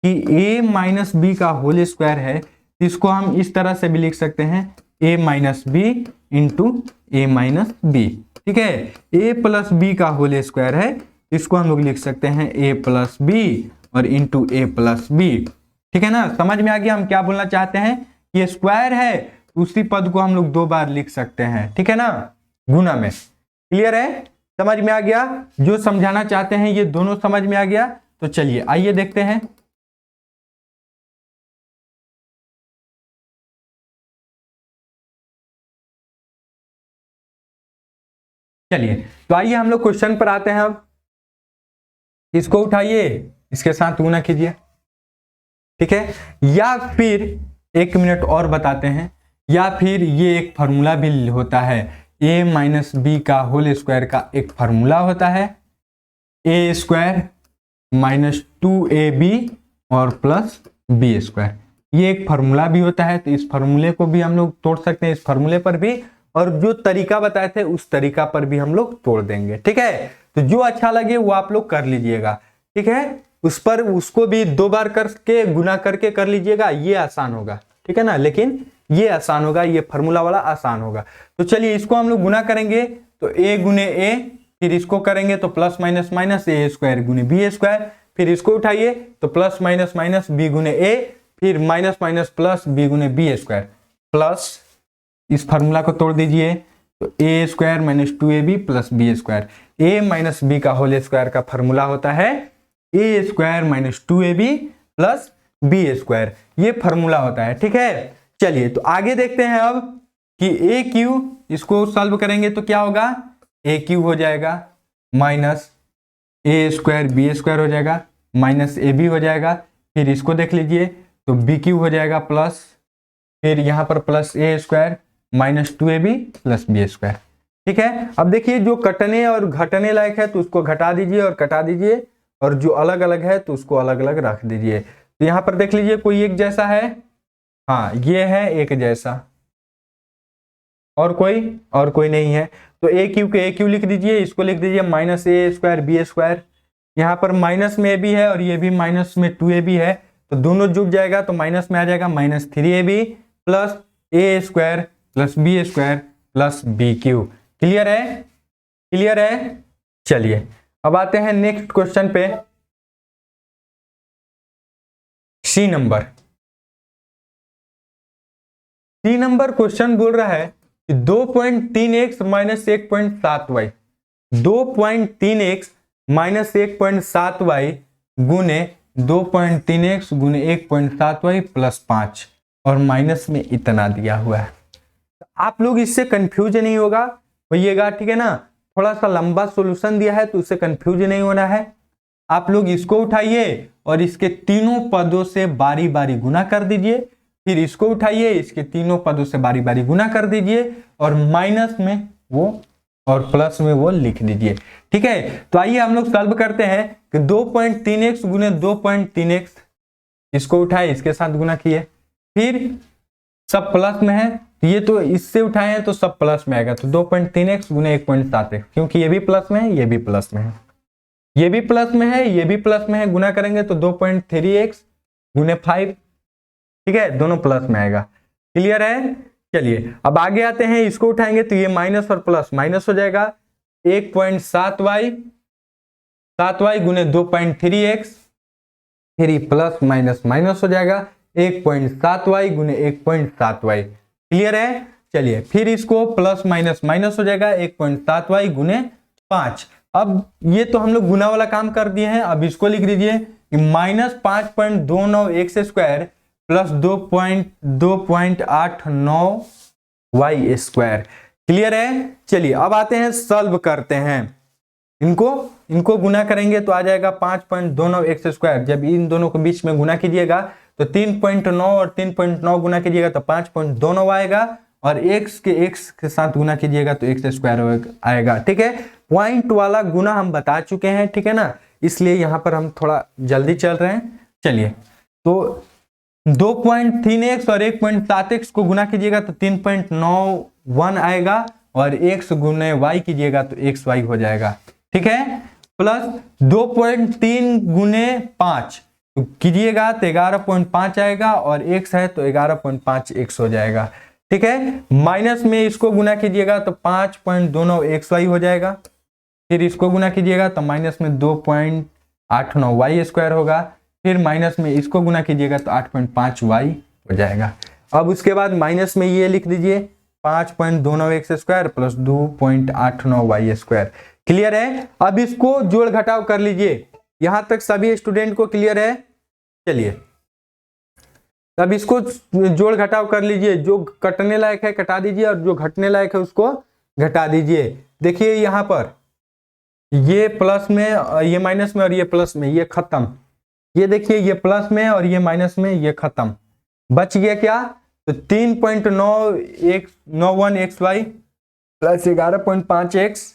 कि ए माइनस बी का होल स्क्वायर है, इसको हम इस तरह से भी लिख सकते हैं ए minus B into A minus B. ठीक है, ए प्लस बी का होल स्क्वायर है, इसको हम लोग लिख सकते हैं ए प्लस बी और इंटू ए प्लस बी। ठीक है ना, समझ में आ गया हम क्या बोलना चाहते हैं। ये स्क्वायर है, उसी पद को हम लोग दो बार लिख सकते हैं। ठीक है ना, गुना में। क्लियर है, समझ में आ गया। जो समझाना चाहते हैं ये दोनों समझ में आ गया। तो चलिए आइए देखते हैं। चलिए तो आइए हम लोग क्वेश्चन पर आते हैं। अब इसको उठाइए, इसके साथ गुना कीजिए। ठीक है, या फिर एक मिनट और बताते हैं, या फिर ये एक फॉर्मूला भी होता है, ए माइनस बी का होल स्क्वायर का एक फॉर्मूला होता है, ए स्क्वायर माइनस 2ab और प्लस बी स्क्वायर। ये एक फार्मूला भी होता है, तो इस फार्मूले को भी हम लोग तोड़ सकते हैं, इस फार्मूले पर भी, और जो तरीका बताए थे उस तरीका पर भी हम लोग तोड़ देंगे। ठीक है, तो जो अच्छा लगे वो आप लोग कर लीजिएगा। ठीक है, उस पर उसको भी दो बार करके गुना करके कर लीजिएगा, ये आसान होगा। ठीक है ना, लेकिन ये आसान होगा, ये फार्मूला वाला आसान होगा। तो चलिए इसको हम लोग गुना करेंगे, तो a गुने a, फिर इसको करेंगे तो plus minus minus A square गुने बी स्क्वायर, फिर इसको उठाइए तो प्लस माइनस माइनस बी गुने ए, फिर माइनस माइनस प्लस बी गुने बी स्क्वायर, प्लस इस फार्मूला को तोड़ दीजिए तो A square minus 2ab plus B square. A minus B का होल स्क्वायर का फार्मूला होता है A square minus 2ab plus B square, ये फार्मूला होता है। ठीक है, चलिए तो आगे देखते हैं अब कि ए क्यू, इसको सॉल्व करेंगे तो क्या होगा, ए क्यू हो जाएगा minus A square B square हो जाएगा माइनस ए बी हो जाएगा, फिर इसको देख लीजिए तो बी क्यू हो जाएगा प्लस, फिर यहाँ पर plus A square minus 2ab plus B square. ठीक है, अब देखिए जो कटने और घटने लायक है तो उसको घटा दीजिए और कटा दीजिए, और जो अलग अलग है तो उसको अलग अलग रख दीजिए। तो यहाँ पर देख लीजिए कोई एक जैसा है, हाँ ये है एक जैसा, और कोई नहीं है, तो ए क्यू के ए क्यू लिख दीजिए, इसको लिख दीजिए minus A square B square. यहाँ पर माइनस में ए बी है और ये भी माइनस में 2ab है, तो दोनों जुड़ जाएगा तो माइनस में आ जाएगा minus 3ab plus A square plus B square plus B cube. Clear है, क्लियर है। चलिए अब आते हैं नेक्स्ट क्वेश्चन पे, C number. C number question बोल रहा है कि 2.3x minus 1.7y, 2.3x minus 1.7y गुने 2.3x गुने 1.7y प्लस 5, और माइनस में इतना दिया हुआ है। आप लोग इससे कंफ्यूज नहीं होइएगा। ठीक है ना, थोड़ा सा लंबा सॉल्यूशन दिया है तो उससे कंफ्यूज नहीं होना है। आप लोग इसको उठाइए और इसके तीनों पदों से बारी बारी गुना कर दीजिए, फिर इसको उठाइए, इसके तीनों पदों से बारी बारी गुना कर दीजिए, और माइनस में वो और प्लस में वो लिख दीजिए। ठीक है, तो आइए हम लोग सॉल्व करते हैं कि 2.3x गुने 2.3x, इसको उठाए इसके साथ गुना किए, फिर सब प्लस में है तो ये तो इससे उठाए हैं तो सब प्लस में आएगा, तो 2.3x गुने 1.7x, क्योंकि ये भी प्लस में है ये भी प्लस में है, ये भी प्लस में है ये भी प्लस में है, गुना करेंगे तो 2.3x गुने 5। ठीक है, दोनों प्लस में आएगा। क्लियर है। चलिए अब आगे आते हैं, इसको उठाएंगे तो ये माइनस और प्लस माइनस हो जाएगा, 1.7y 7y गुने 2.3x, फिर प्लस माइनस माइनस हो जाएगा 1.7y गुने 1.7y। क्लियर है। चलिए फिर इसको प्लस माइनस माइनस हो जाएगा 1.7y गुने 5। अब ये तो हम लोग गुना वाला काम कर दिए हैं, अब इसको लिख दीजिए कि minus 5.29x square plus 2.89y square. Clear है। चलिए अब आते हैं सॉल्व करते हैं, इनको गुना करेंगे तो आ जाएगा 5.29x स्क्वायर। जब इन दोनों के बीच में गुना कीजिएगा तो 3.9 और 3.9 गुना कीजिएगा तो 5.29 आएगा, और x के साथ गुना कीजिएगा तो x स्क्वायर आएगा। ठीक है, पॉइंट वाला गुना हम बता चुके हैं, ठीक है ना, इसलिए यहाँ पर हम थोड़ा जल्दी चल रहे हैं। चलिए, तो 2.3x और 1.7x को गुना कीजिएगा तो 3.91 आएगा, और x गुने y कीजिएगा तो xy हो जाएगा। ठीक है, प्लस 2.3 गुने 5 तो कीजिएगा तो 11.5 आएगा, और x है तो 11.5x हो जाएगा। ठीक है, माइनस में इसको गुना कीजिएगा तो 5.29xy हो जाएगा, फिर इसको गुना कीजिएगा तो माइनस में 2.89y स्क्वायर होगा, फिर माइनस में इसको गुना कीजिएगा तो 8.5y हो जाएगा। अब उसके बाद माइनस में ये लिख दीजिए 5.29x square plus 2.89y square. Clear है? अब इसको जोड़ घटाव कर लीजिए। यहां तक सभी स्टूडेंट को क्लियर है? चलिए, अब इसको जोड़ घटाव कर लीजिए, जो कटने लायक है कटा दीजिए और जो घटने लायक है उसको घटा दीजिए। देखिए यहाँ पर ये प्लस में, ये माइनस में और ये प्लस में, ये खत्म। ये देखिए ये प्लस में और ये माइनस में, ये खत्म। बच गया क्या? तो 3.91xy plus 11.5x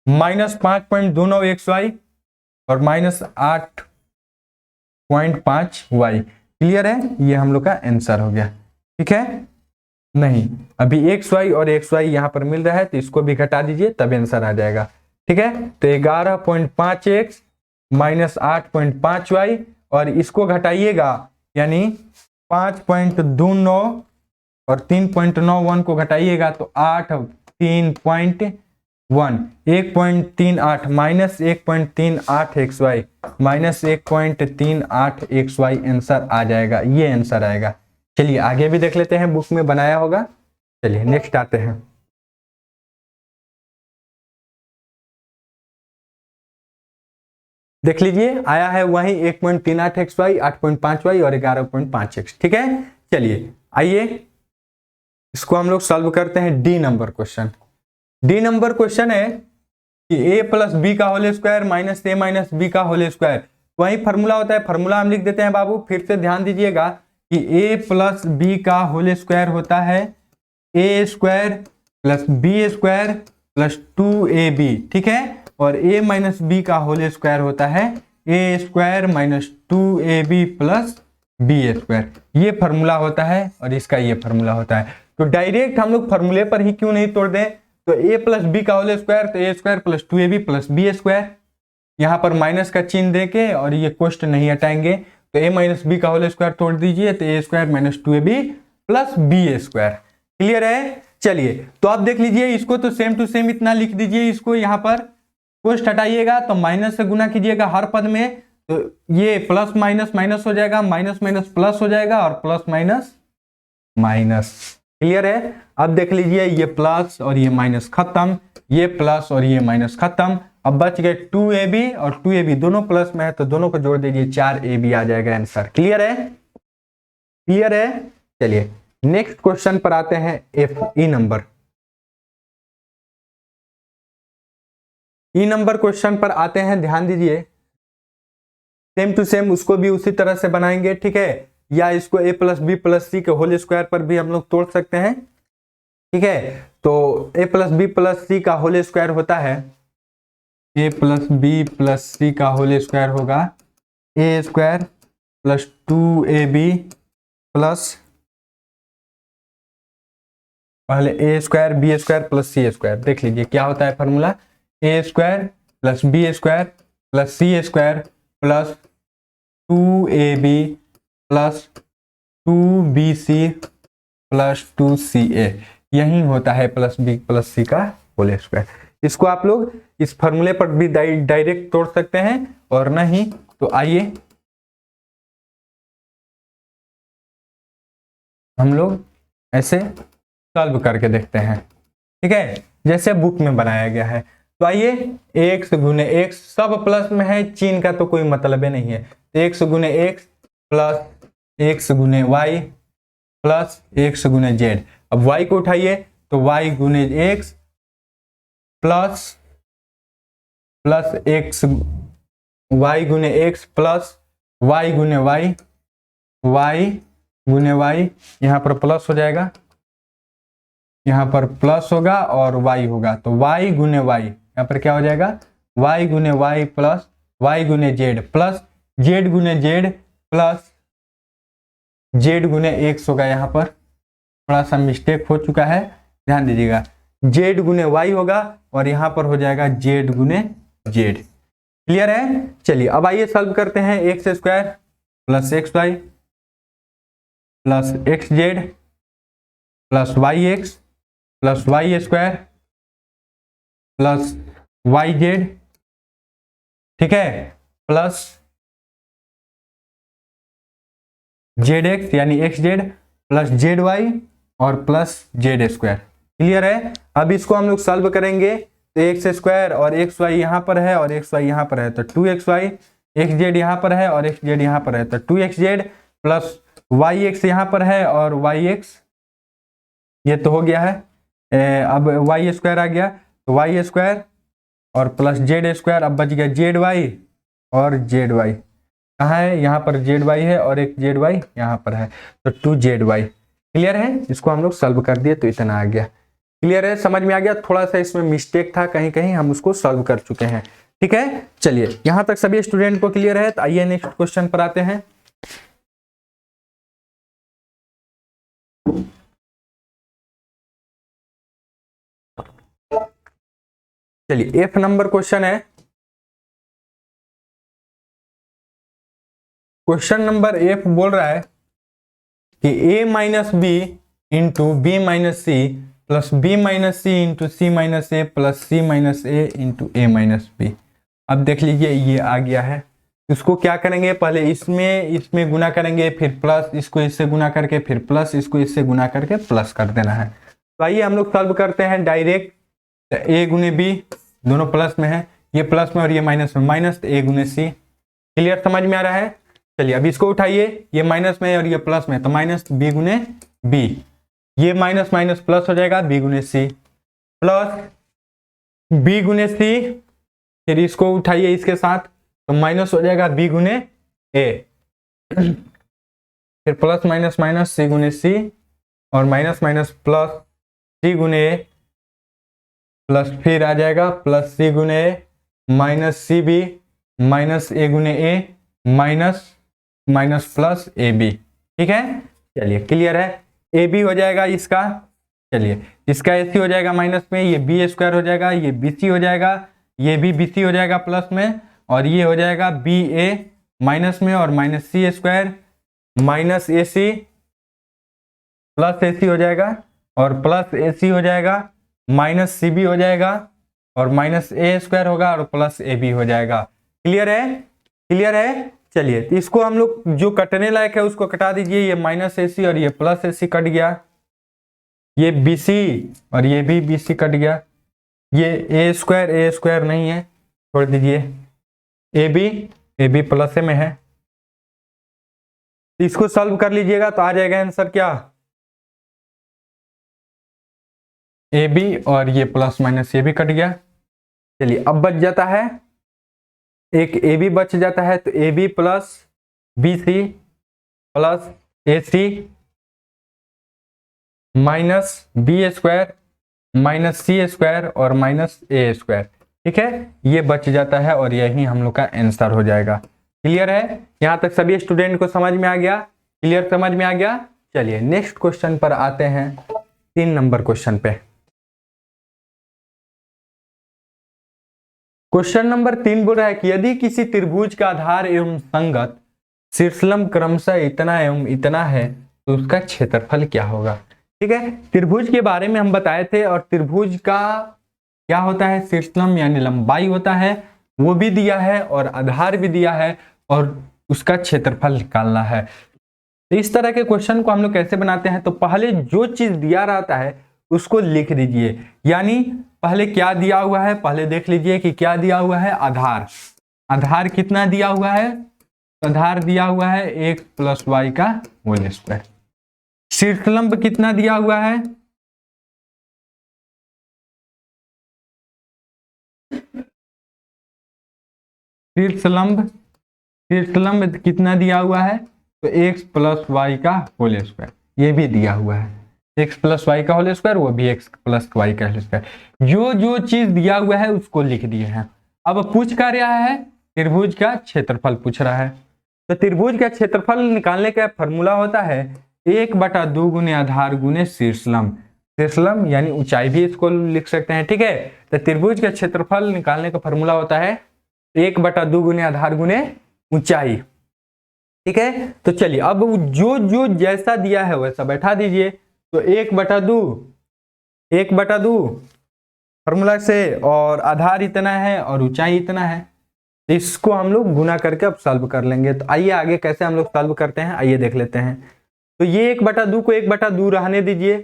minus 5.29xy और माइनस 8.5y। क्लियर है? ये हम लोग का आंसर हो गया। ठीक है, नहीं अभी xy और xy यहाँ पर मिल रहा है तो इसको भी घटा दीजिए तब आंसर आ जाएगा। ठीक है, तो 11.5x माइनस 8.5y और इसको घटाइएगा यानी 5.29 और 3.91 को घटाइएगा तो 1.38 minus 1.38xy minus 1.38xy answer आ जाएगा, ये आंसर आएगा। चलिए आगे भी देख लेते हैं, बुक में बनाया होगा। चलिए नेक्स्ट आते हैं। देख लीजिए आया है वही 1.38xy 8.5y और 11.5x। ठीक है, चलिए आइए इसको हम लोग सॉल्व करते हैं। D number question. D number question है कि a प्लस बी का होल स्क्वायर माइनस ए माइनस बी का होल स्क्वायर। वही फॉर्मूला होता है, फॉर्मूला हम लिख देते हैं बाबू। फिर से ध्यान दीजिएगा कि a प्लस बी का होल स्क्वायर होता है a square plus B square plus 2ab। ठीक है, और a माइनस बी का होल स्क्वायर होता है a square minus 2ab plus B square. ये फॉर्मूला होता है और इसका ये फॉर्मूला होता है। तो डायरेक्ट हम लोग फॉर्मूले पर ही क्यों नहीं तोड़ दें? तो a प्लस बी का होल स्क्वायर तो a square plus 2ab plus B square, यहाँ पर माइनस का चिन्ह देके और ये क्वेश्चन नहीं हटाएंगे तो a माइनस बी का होल स्क्वायर तोड़ दीजिए तो a square minus 2ab plus B square. Clear है? चलिए तो आप देख लीजिए, इसको तो सेम टू सेम इतना लिख दीजिए। इसको यहाँ पर क्वेश्चन हटाइएगा तो माइनस से गुना कीजिएगा हर पद में, तो ये प्लस माइनस माइनस हो जाएगा, माइनस माइनस प्लस हो जाएगा और प्लस माइनस माइनस। क्लियर है? अब देख लीजिए ये प्लस और ये माइनस खत्म, ये प्लस और ये माइनस खत्म। अब बच गए 2ab और 2ab दोनों प्लस में है तो दोनों को जोड़ दीजिए, 4ab आ जाएगा आंसर। क्लियर है? क्लियर है? चलिए नेक्स्ट क्वेश्चन पर आते हैं। ई नंबर क्वेश्चन पर आते हैं। ध्यान दीजिए, सेम टू सेम उसको भी उसी तरह से बनाएंगे। ठीक है, या इसको a प्लस बी प्लस सी के होल स्क्वायर पर भी हम लोग तोड़ सकते हैं। ठीक है, तो a plus B plus C का होल स्क्वायर होता है, a plus B plus C का होल स्क्वायर होगा a square plus 2ab plus पहले a square B square plus C square. देख लीजिए क्या होता है formula, a square plus B square plus C square plus 2ab plus 2bc plus 2ca। यही होता है प्लस बी प्लस सी का होल स्क्वायर। इसको आप लोग इस फॉर्मूले पर भी डायरेक्ट तोड़ सकते हैं और नहीं तो आइए हम लोग ऐसे सॉल्व करके देखते हैं। ठीक है, जैसे बुक में बनाया गया है। तो आइए x गुने x सब प्लस में है, चिन्ह का तो कोई मतलब नहीं है। तो x गुने x प्लस x गुने y प्लस x गुने z। अब y को उठाइए तो y गुने x plus plus x y गुने x प्लस y गुने y y गुने y, यहाँ पर प्लस हो जाएगा यहाँ पर प्लस होगा और y होगा, तो y गुने y यहाँ पर क्या हो जाएगा, y गुने y प्लस y गुने z प्लस z गुने z प्लस z गुने x होगा। यहाँ पर थोड़ा सा मिस्टेक हो चुका है, ध्यान दीजिएगा, z गुने y होगा और यहाँ पर हो जाएगा z गुने z। क्लियर है? चलिए अब आइए सॉल्व करते हैं। X square plus X Y plus X Z plus Y X plus Y square plus Y Z, ठीक है, प्लस जेड एक्स यानी X Z plus Z Y और प्लस जेड स्क्वायर। क्लियर है? अब इसको हम लोग सॉल्व करेंगे तो एक्स स्क्वायर और एक्स वाई यहाँ पर है और एक्स वाई यहाँ पर है, तो 2x वाई, एक्स जेड यहाँ पर है और एक्स जेड यहाँ पर है, तो 2x Z plus Y x यहाँ पर है और वाई एक्स, ये तो हो गया है। अब वाई स्क्वायर आ गया, तो वाई स्क्वायर और प्लस जेड स्क्वायर, अब बच गया जेड वाई और जेड वाई। कहाँ है? यहाँ पर जेड वाई है और एक जेड वाई यहाँ पर है, तो 2z वाई। क्लियर है? इसको हम लोग सॉल्व कर दिए तो इतना आ गया। क्लियर है? समझ में आ गया? थोड़ा सा इसमें मिस्टेक था, कहीं कहीं हम उसको सॉल्व कर चुके हैं। ठीक है, चलिए यहां तक सभी स्टूडेंट को क्लियर है, तो आइए नेक्स्ट क्वेश्चन पर आते हैं। चलिए F नंबर क्वेश्चन है। क्वेश्चन नंबर F बोल रहा है कि a minus B into B minus C plus B minus C into C minus A plus C minus A into A minus B. अब देख लीजिए ये आ गया है, इसको क्या करेंगे, पहले इसमें गुना करेंगे, फिर प्लस इसको इससे गुना करके, फिर प्लस इसको इससे गुना करके प्लस कर देना है। तो आइए हम लोग सॉल्व करते हैं डायरेक्ट। ए गुने बी दोनों प्लस में है, ये प्लस में और ये माइनस में, माइनस ए गुने सी। क्लियर? समझ में आ रहा है? चलिए अब इसको उठाइए, ये माइनस में है और ये प्लस में, तो माइनस बी गुने बी, ये माइनस माइनस प्लस हो जाएगा बी गुने सी प्लस बी गुने सी, फिर इसको उठाइए इसके साथ, तो माइनस हो जाएगा बी गुने ए, फिर प्लस माइनस माइनस सी गुने सी और माइनस माइनस प्लस सी गुने ए प्लस फिर आ जाएगा प्लस सी गुने A minus C B minus A गुने A minus minus plus A B. ठीक है, चलिए क्लियर है? ए बी हो जाएगा इसका, चलिए इसका ए सी हो जाएगा माइनस में, ये बी स्क्वायर हो जाएगा, ये बी सी हो जाएगा, ये भी बी सी हो जाएगा प्लस में, और ये हो जाएगा बी ए माइनस में और minus C square minus A C plus A सी हो जाएगा और प्लस ए सी हो जाएगा माइनस सी बी हो जाएगा और माइनस ए स्क्वायर होगा और प्लस ए बी हो जाएगा। क्लियर है? क्लियर है? चलिए तो इसको हम लोग जो कटने लायक है उसको कटा दीजिए, ये माइनस ए सी और ये प्लस ए सी कट गया, ये बी सी और ये भी बी सी कट गया, ये ए स्क्वायर नहीं है, छोड़ दीजिए, ए बी प्लस में है। इसको सॉल्व कर लीजिएगा तो आ जाएगा आंसर क्या, ए बी और ये प्लस माइनस ये भी कट गया। चलिए अब बच जाता है एक ए बी बच जाता है, तो A B plus B C plus A C minus B square minus C square और माइनस ए स्क्वायर। ठीक है, ये बच जाता है और यही हम लोग का आंसर हो जाएगा। क्लियर है? यहां तक सभी स्टूडेंट को समझ में आ गया? क्लियर? समझ में आ गया? चलिए नेक्स्ट क्वेश्चन पर आते हैं, 3 नंबर क्वेश्चन पे। क्वेश्चन नंबर 3 बोल रहा है कि यदि किसी त्रिभुज का आधार एवं संगत शीर्षलंब क्रमशः इतना एवं इतना है तो उसका क्षेत्रफल क्या होगा। ठीक है, त्रिभुज के बारे में हम बताए थे, और त्रिभुज का क्या होता है, शीर्षलंब यानी लंबाई होता है, वो भी दिया है और आधार भी दिया है और उसका क्षेत्रफल निकालना है। तो इस तरह के क्वेश्चन को हम लोग कैसे बनाते हैं, तो पहले जो चीज दिया रहता है उसको लिख दीजिए, यानी पहले क्या दिया हुआ है पहले देख लीजिए कि क्या दिया हुआ है, आधार। आधार कितना दिया हुआ है, आधार दिया हुआ है x प्लस वाई का होल स्क्वायर। शीर्षलंब कितना दिया हुआ है, शीर्षलंब कितना दिया हुआ है, तो x प्लस वाई का होल स्क्वायर, ये भी दिया हुआ है। एक्स प्लस वाई का होल स्क्वायर, वो भी एक्स प्लस वाई का होल स्क्वायर। जो जो चीज दिया हुआ है उसको लिख दिए हैं। अब पूछ क्या रहा है, त्रिभुज का क्षेत्रफल पूछ रहा है। तो त्रिभुज का क्षेत्रफल निकालने का फॉर्मूला होता है 1/2 गुने आधार गुने शीर्षलम। शीर्षलम यानी ऊंचाई भी इसको लिख सकते हैं, ठीक है। तो त्रिभुज का क्षेत्रफल निकालने का फॉर्मूला होता है 1/2 गुने आधार गुने ऊंचाई, ठीक है। तो चलिए अब जो जो जैसा दिया है वैसा बैठा दीजिए। तो 1/2 फॉर्मूला से, और आधार इतना है और ऊंचाई इतना है, इसको हम लोग गुना करके अब सॉल्व कर लेंगे। तो आइए आगे कैसे हम लोग सॉल्व करते हैं, आइए देख लेते हैं। तो ये 1/2 को 1/2 रहने दीजिए,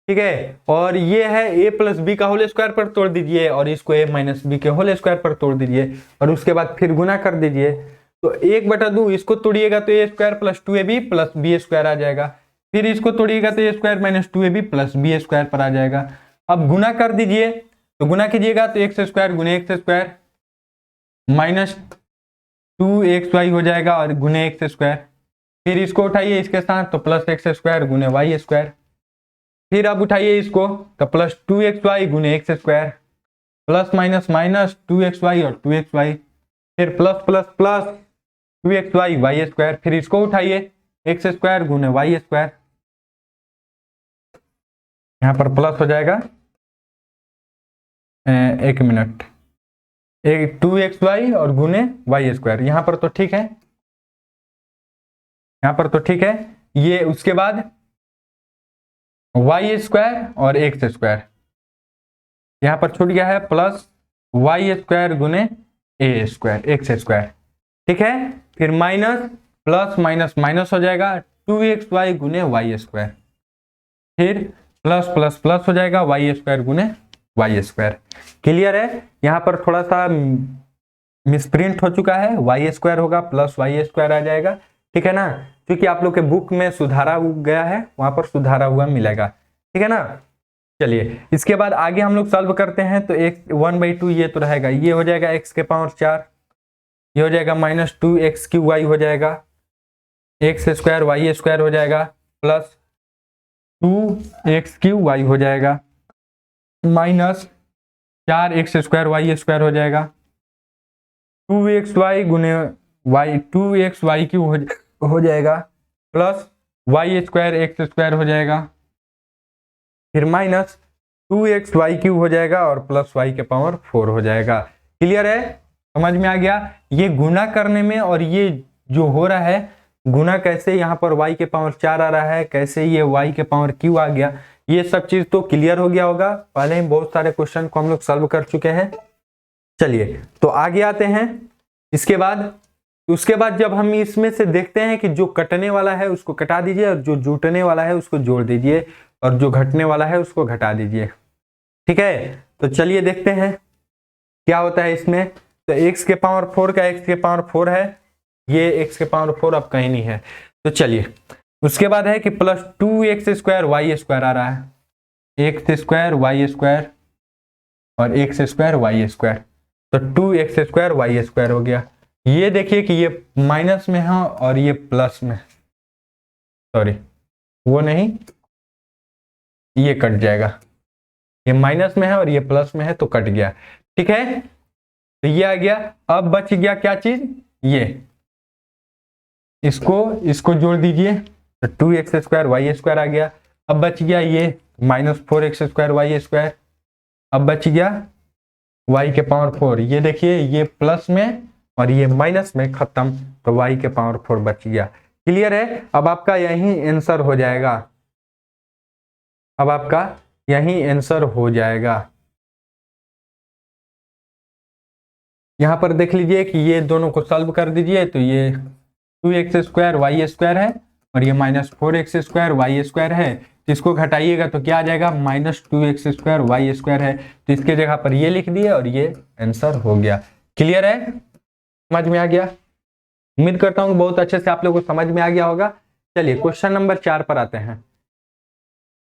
ठीक है। और ये है a प्लस बी का होल स्क्वायर पर तोड़ दीजिए, और इसको a माइनस बी के होल स्क्वायर पर तोड़ दीजिए, और उसके बाद फिर गुना कर दीजिए। तो 1/2 इसको तोड़िएगा तो a square plus 2ab plus B square आ जाएगा। फिर इसको तोड़िएगा तो a square minus 2ab plus B square पर आ जाएगा। अब गुना कर दीजिए, तो गुना कीजिएगा तो एक्स स्क्वायर गुने एक्स स्क्वायर माइनस 2xy हो जाएगा, और गुने एक्स स्क्वायर। फिर इसको उठाइए इसके साथ तो प्लस एक्स स्क्वायर गुने वाई स्क्वायर। फिर अब उठाइए इसको तो प्लस 2xy गुने x square, plus minus minus 2xy और 2xy, फिर plus plus plus 2xy y square. फिर इसको उठाइए एक्स स्क्वायर गुने वाई स्क्वायर, यहाँ पर प्लस हो जाएगा, एक मिनट, 2xy और गुने वाई स्क्वायर। यहाँ पर तो ठीक है, यहाँ पर तो ठीक है। ये उसके बाद वाई स्क्वायर और एक्स स्क्वायर, यहाँ पर छूट गया है, प्लस वाई स्क्वायर गुने ए स्क्वायर एक्स स्क्वायर, ठीक है। फिर माइनस प्लस माइनस माइनस हो जाएगा 2xy गुने वाई स्क्वायर, फिर प्लस प्लस प्लस हो जाएगा वाई स्क्वायर गुने वाई स्क्वायर। क्लियर है। यहाँ पर थोड़ा सा मिसप्रिंट हो चुका है, वाई स्क्वायर होगा प्लस वाई स्क्वायर आ जाएगा, ठीक है ना। क्योंकि आप लोग के बुक में सुधारा गया है, वहां पर सुधारा हुआ मिलेगा, ठीक है ना। चलिए इसके बाद आगे हम लोग सॉल्व करते हैं। तो एक 1/2 ये तो रहेगा, ये हो जाएगा x के पावर 4, ये हो जाएगा माइनस 2x³ हो जाएगा, एक्स स्क्वायर वाई स्क्वायर हो जाएगा, प्लस 2x³ हो जाएगा, minus 4x square Y square हो जाएगा, 2xy गुने वाई 2xy³ हो जाएगा, plus Y square x square हो जाएगा, फिर माइनस 2xy³ हो जाएगा, और प्लस y के पावर 4 हो जाएगा। क्लियर है, समझ में आ गया। ये गुना करने में, और ये जो हो रहा है गुना कैसे, यहाँ पर y के पावर 4 आ रहा है, कैसे ये y के पावर q आ गया, ये सब चीज तो क्लियर हो गया होगा। पहले ही बहुत सारे क्वेश्चन को हम लोग सॉल्व कर चुके हैं। चलिए तो आगे आते हैं। उसके बाद जब हम इसमें से देखते हैं कि जो कटने वाला है उसको कटा दीजिए, और जो जुटने वाला है उसको जोड़ दीजिए, और जो घटने वाला है उसको घटा दीजिए, ठीक है। तो चलिए देखते हैं क्या होता है इसमें। तो x के पावर 4 का x के पावर 4 है, ये x के पावर 4 अब कहीं नहीं है। तो चलिए उसके बाद है कि plus 2x square Y square आ रहा है, एक्स स्क्वायर वाई स्क्वायर और एक्स स्क्वायर वाई स्क्वायर, तो 2x स्क्वायर वाई स्क्वायर हो गया। ये देखिए कि ये माइनस में है और ये प्लस में, सॉरी वो नहीं, ये कट जाएगा, ये माइनस में है और ये प्लस में है तो कट गया, ठीक है। तो ये आ गया। अब बच गया क्या चीज, ये इसको जोड़ दीजिए, तो 2x स्क्वायर वाई स्क्वायर आ गया। अब बच गया ये minus 4x square Y square, अब बच गया y के पावर 4। ये देखिए ये प्लस में और ये माइनस में खत्म, तो y के पावर 4 बच गया। क्लियर है। अब आपका यही आंसर हो जाएगा, अब आपका यही आंसर हो जाएगा। यहां पर देख लीजिए कि ये दोनों को सॉल्व कर दीजिए, तो ये 2x स्क्वायर वाई स्क्वायर है और ये minus 4x square Y square है। तो इसको घटाइएगा तो क्या आ जाएगा, minus 2x square Y square है। तो इसके जगह पर ये लिख दिए और ये आंसर हो गया। क्लियर है, समझ में आ गया। उम्मीद करता हूँ बहुत अच्छे से आप लोगों को समझ में आ गया होगा। चलिए क्वेश्चन नंबर 4 पर आते हैं।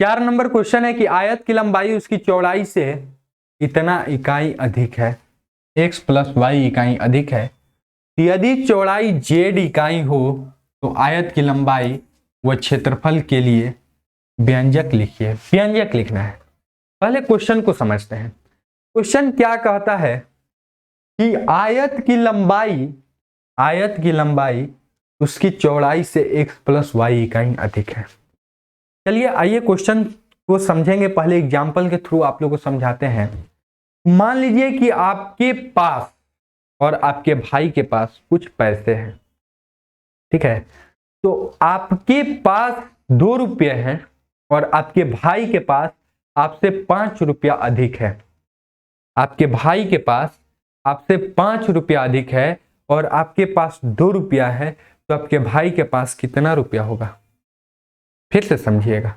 4 नंबर क्वेश्चन है कि आयत की लंबाई उसकी चौड़ाई से इतना इकाई अधिक है, x प्लस वाई इकाई अधिक है। यदि चौड़ाई z इकाई हो तो आयत की लंबाई व क्षेत्रफल के लिए व्यंजक लिखिए, व्यंजक लिखना है। पहले क्वेश्चन को समझते हैं। क्वेश्चन क्या कहता है कि आयत की लंबाई उसकी चौड़ाई से x प्लस वाई इकाई अधिक है। चलिए आइए क्वेश्चन को समझेंगे। पहले एग्जाम्पल के थ्रू आप लोग को समझाते हैं। मान लीजिए कि आपके पास और आपके भाई के पास कुछ पैसे हैं, ठीक है। तो आपके पास 2 रुपये हैं और आपके भाई के पास आपसे 5 रुपया अधिक है। आपके भाई के पास आपसे 5 रुपया अधिक है और आपके पास 2 रुपया है, तो आपके भाई के पास कितना रुपया होगा? फिर से समझिएगा।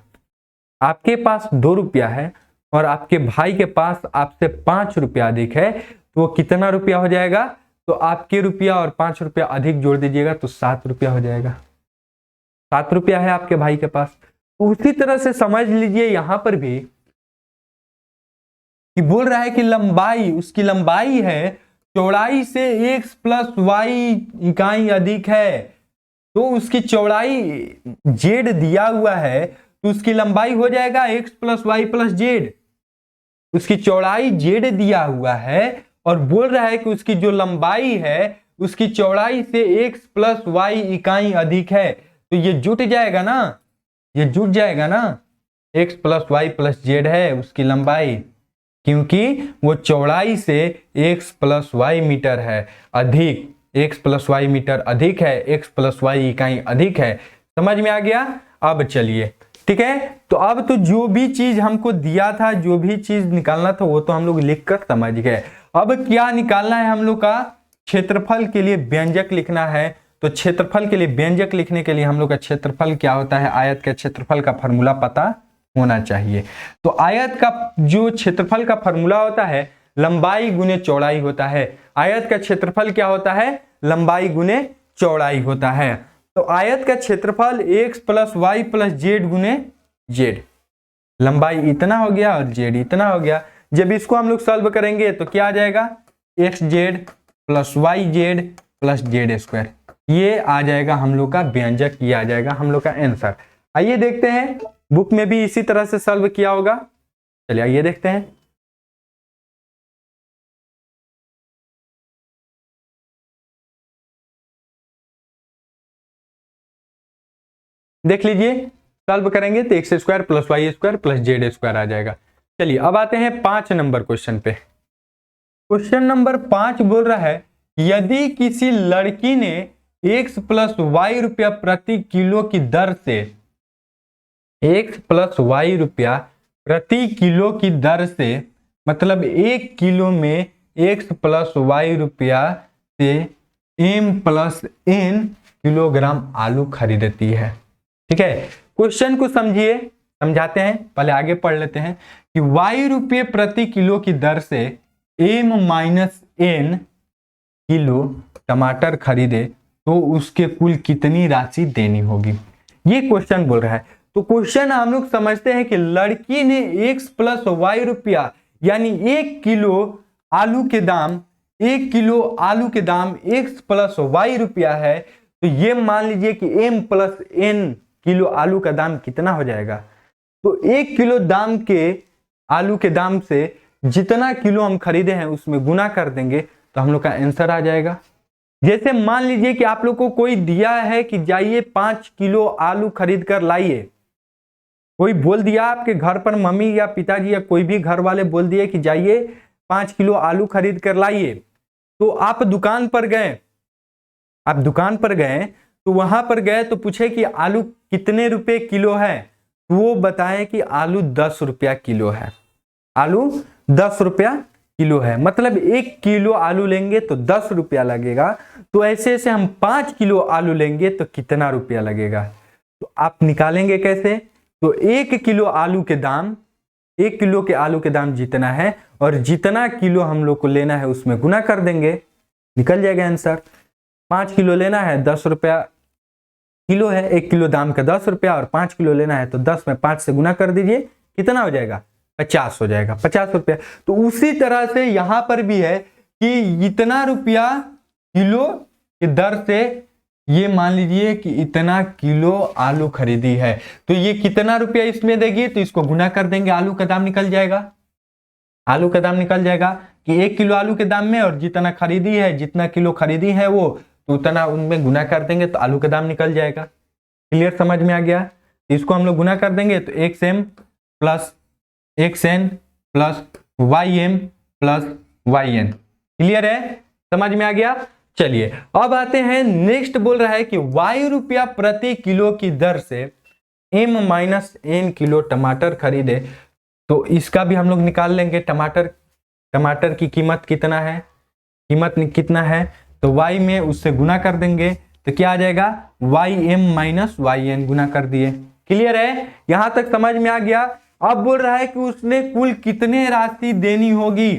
आपके पास 2 रुपया है और आपके भाई के पास आपसे 5 रुपया अधिक है, तो वो कितना रुपया हो जाएगा? तो आपके रुपया और 5 रुपया अधिक जोड़ दीजिएगा तो 7 रुपया हो जाएगा। 7 रुपया है आपके भाई के पास। उसी तरह से समझ लीजिए यहां पर भी कि बोल रहा है कि लंबाई, उसकी लंबाई है चौड़ाई से x प्लस वाई इकाई अधिक है। तो उसकी चौड़ाई z दिया हुआ है, तो उसकी लंबाई हो जाएगा x plus y plus z. उसकी चौड़ाई z दिया हुआ है और बोल रहा है कि उसकी जो लंबाई है उसकी चौड़ाई से x प्लस वाई इकाई अधिक है। तो ये जुट जाएगा ना, ये जुट जाएगा ना। x plus y plus z है उसकी लंबाई, क्योंकि वो चौड़ाई से x प्लस वाई मीटर है अधिक, x प्लस वाई मीटर अधिक है, x प्लस वाई इकाई अधिक है। समझ में आ गया? अब चलिए, ठीक है। तो अब तो जो भी चीज हमको दिया था, जो भी चीज निकालना था वो तो हम लोग लिख कर समझ गए। अब क्या निकालना है हम लोग का? क्षेत्रफल के लिए व्यंजक लिखना है। तो क्षेत्रफल के लिए व्यंजक लिखने के लिए हम लोग का क्षेत्रफल क्या होता है, आयत का क्षेत्रफल का फॉर्मूला पता होना चाहिए। तो आयत का जो क्षेत्रफल का फॉर्मूला होता है लंबाई गुने चौड़ाई होता है। आयत का क्षेत्रफल क्या होता है? लंबाई गुने चौड़ाई होता है। तो आयत का क्षेत्रफल x plus y plus z गुने जेड। लंबाई इतना हो गया और जेड इतना हो गया। जब इसको हम लोग सॉल्व करेंगे तो क्या आ जाएगा? X Z plus Y z plus Z square. ये आ जाएगा हम लोग का व्यंजक, ये आ जाएगा हम लोग का आंसर। आइए देखते हैं, बुक में भी इसी तरह से सॉल्व किया होगा। चलिए आइए देखते हैं। देख लीजिए, सॉल्व करेंगे तो X square plus Y square plus Z square आ जाएगा। चलिए अब आते हैं 5 नंबर क्वेश्चन पे। क्वेश्चन नंबर 5 बोल रहा है यदि किसी लड़की ने x प्लस वाई रुपया प्रति किलो की दर से, x प्लस वाई रुपया प्रति किलो की दर से, मतलब 1 किलो में x प्लस वाई रुपया से m प्लस n किलोग्राम आलू खरीदती है। ठीक है, क्वेश्चन को समझिए, समझाते हैं। पहले आगे पढ़ लेते हैं कि y रुपये प्रति किलो की दर से m माइनस n किलो टमाटर खरीदे तो उसके कुल कितनी राशि देनी होगी। ये क्वेश्चन बोल रहा है। तो क्वेश्चन हम लोग समझते हैं कि लड़की ने x प्लस वाई रुपया यानी 1 किलो आलू के दाम, 1 किलो आलू के दाम x प्लस वाई रुपया है। तो ये मान लीजिए कि m प्लस n किलो आलू का दाम कितना हो जाएगा। तो 1 किलो दाम के आलू के दाम से जितना किलो हम खरीदे हैं उसमें गुना कर देंगे तो हम लोग का आंसर आ जाएगा। जैसे मान लीजिए कि आप लोग को कोई दिया है कि जाइए 5 किलो आलू खरीद कर लाइए। कोई बोल दिया आपके घर पर, मम्मी या पिताजी या कोई भी घर वाले बोल दिए कि जाइए 5 किलो आलू खरीद कर लाइए। तो आप दुकान पर गए, आप दुकान पर गए तो वहां पर गए तो पूछे कि आलू कितने रुपए किलो है। तो वो बताए कि आलू 10 रुपया किलो है, आलू 10 रुपया किलो है। मतलब 1 किलो आलू लेंगे तो 10 रुपया लगेगा। तो ऐसे ऐसे हम 5 किलो आलू लेंगे तो कितना रुपया लगेगा। तो आप निकालेंगे कैसे। तो 1 किलो आलू के दाम, 1 किलो के आलू के दाम जितना है और जितना किलो हम लोग को लेना है उसमें गुना कर देंगे, निकल जाएगा आंसर। 5 किलो लेना है 10 रुपया किलो है, 1 किलो दाम का 10 रुपया और 5 किलो लेना है तो 10 में 5 से गुना कर दीजिए, कितना हो जाएगा 50 हो जाएगा, 50 रुपया। तो उसी तरह से यहां पर भी है कि इतना रुपया किलो की दर से ये मान लीजिए कि इतना किलो आलू खरीदी है, तो ये कितना रुपया इसमें देगी, तो इसको गुना कर देंगे, आलू का दाम निकल जाएगा। आलू का दाम निकल जाएगा कि 1 किलो आलू के दाम में और जितना खरीदी है, जितना किलो खरीदी है वो, तो उतना उनमें गुना कर देंगे तो आलू का दाम निकल जाएगा। क्लियर, समझ में आ गया। इसको हम लोग गुना कर देंगे तो XM plus XN plus YM plus YN। Clear है, समझ में आ गया। चलिए अब आते हैं, नेक्स्ट बोल रहा है कि Y रुपया प्रति किलो की दर से M माइनस N किलो टमाटर खरीदे, तो इसका भी हम लोग निकाल लेंगे। टमाटर की कीमत कितना है, कितना है, तो Y में उससे गुना कर देंगे तो क्या आ जाएगा, YM माइनस YN गुना कर दिए। क्लियर है, यहां तक समझ में आ गया। अब बोल रहा है कि उसने कुल कितने राशि देनी होगी,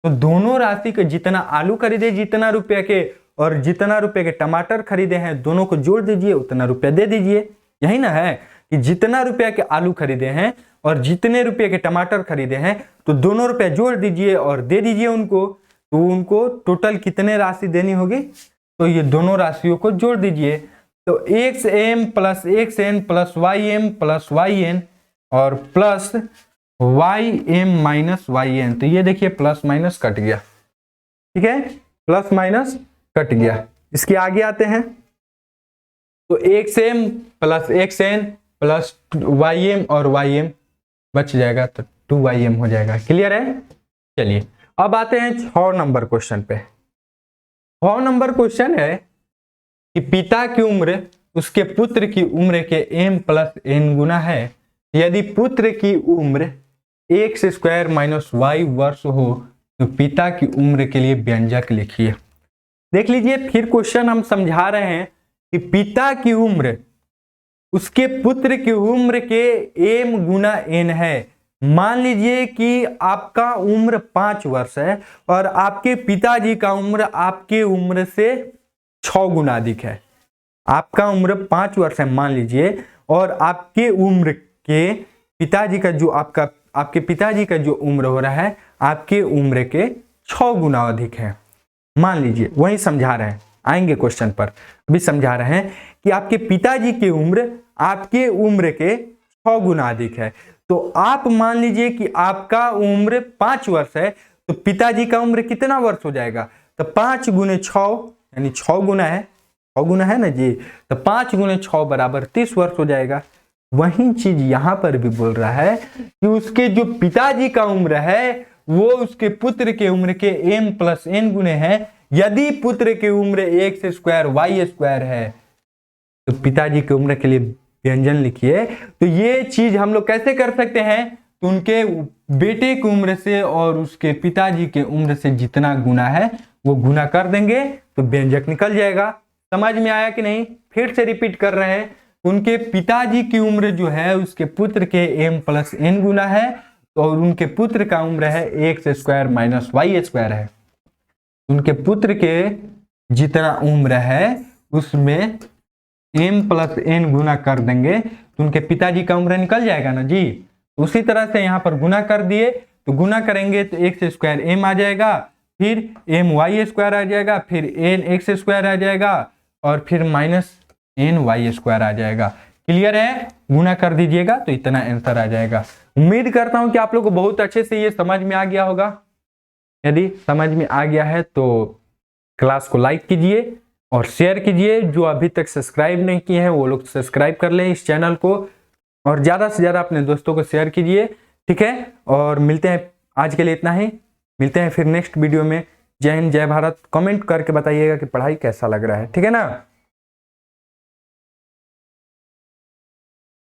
तो दोनों राशि के जितना आलू खरीदे जितना रुपए के और जितना रुपए के टमाटर खरीदे हैं, दोनों को जोड़ दीजिए, उतना रुपया दे दीजिए। यही ना है कि जितना रुपया के आलू खरीदे हैं और जितने रुपये के टमाटर खरीदे हैं, तो दोनों रुपये जोड़ दीजिए और दे दीजिए उनको, तो उनको टोटल कितने राशि देनी होगी, तो ये दोनों राशियों को जोड़ दीजिए। तो XM plus XN plus YM plus YN और प्लस YM माइनस YN, तो ये देखिए प्लस माइनस कट गया। ठीक है, प्लस माइनस कट गया। इसके आगे आते हैं, तो XM plus XN plus YM और YM बच जाएगा, तो 2YM हो जाएगा। क्लियर है। चलिए अब आते हैं 6 नंबर क्वेश्चन पे। 6 नंबर क्वेश्चन है कि पिता की उम्र उसके पुत्र की उम्र के M प्लस N गुना है, यदि पुत्र की उम्र X स्क्वायर माइनस Y वर्ष हो तो पिता की उम्र के लिए व्यंजक लिखिए। देख लीजिए, फिर क्वेश्चन हम समझा रहे हैं कि पिता की उम्र उसके पुत्र की उम्र के M गुना N है। मान लीजिए कि आपका उम्र 5 वर्ष है और आपके पिताजी का उम्र आपके उम्र से 6 गुना अधिक है। आपका उम्र 5 वर्ष है मान लीजिए, और आपके उम्र के पिताजी का जो आपके पिताजी का जो उम्र हो रहा है आपके उम्र के 6 गुना अधिक है। मान लीजिए, वही समझा रहे हैं, आएंगे क्वेश्चन पर, अभी समझा रहे हैं कि आपके पिताजी की उम्र आपके उम्र के 6 गुना अधिक है। तो आप मान लीजिए कि आपका उम्र 5 वर्ष है, तो पिताजी का उम्र कितना वर्ष हो जाएगा, तो 5 गुने 6 यानी 6 गुना है, 6 गुना है ना जी, तो 5 गुने 6 बराबर 30 वर्ष हो जाएगा। वही चीज यहां पर भी बोल रहा है कि उसके जो पिताजी का उम्र है वो उसके पुत्र के उम्र के M प्लस N गुने है। यदि पुत्र की उम्र X स्क्वायर Y स्क्वायर है तो पिताजी की उम्र के लिए व्यंजन लिखिए। तो ये चीज हम लोग कैसे कर सकते हैं, तो उनके बेटे की उम्र से और उसके पिताजी के उम्र से जितना गुना है वो गुना कर देंगे तो व्यंजक निकल जाएगा। समझ में आया कि नहीं, फिर से रिपीट कर रहे हैं। उनके पिताजी की उम्र जो है उसके पुत्र के M प्लस N गुना है, और उनके पुत्र का उम्र है X square minus Y square है। उनके पुत्र के जितना उम्र है उसमें M प्लस N गुना कर देंगे तो उनके पिताजी का उम्र निकल जाएगा ना जी। उसी तरह से यहाँ पर गुना कर दिए, तो गुना करेंगे तो X स्क्वायर M आ जाएगा, फिर M Y स्क्वायर आ जाएगा, फिर N X स्क्वायर आ जाएगा, और फिर माइनस N Y स्क्वायर आ जाएगा। क्लियर है, गुना कर दीजिएगा तो इतना आंसर आ जाएगा। उम्मीद करता हूं कि आप लोग को बहुत अच्छे से ये समझ में आ गया होगा। यदि समझ में आ गया है तो क्लास को लाइक कीजिए और शेयर कीजिए। जो अभी तक सब्सक्राइब नहीं किए हैं वो लोग सब्सक्राइब कर लें इस चैनल को, और ज़्यादा से ज़्यादा अपने दोस्तों को शेयर कीजिए। ठीक है, और मिलते हैं, आज के लिए इतना ही, मिलते हैं फिर नेक्स्ट वीडियो में। जय हिंद, जय भारत। कमेंट करके बताइएगा कि पढ़ाई कैसा लग रहा है। ठीक है ना।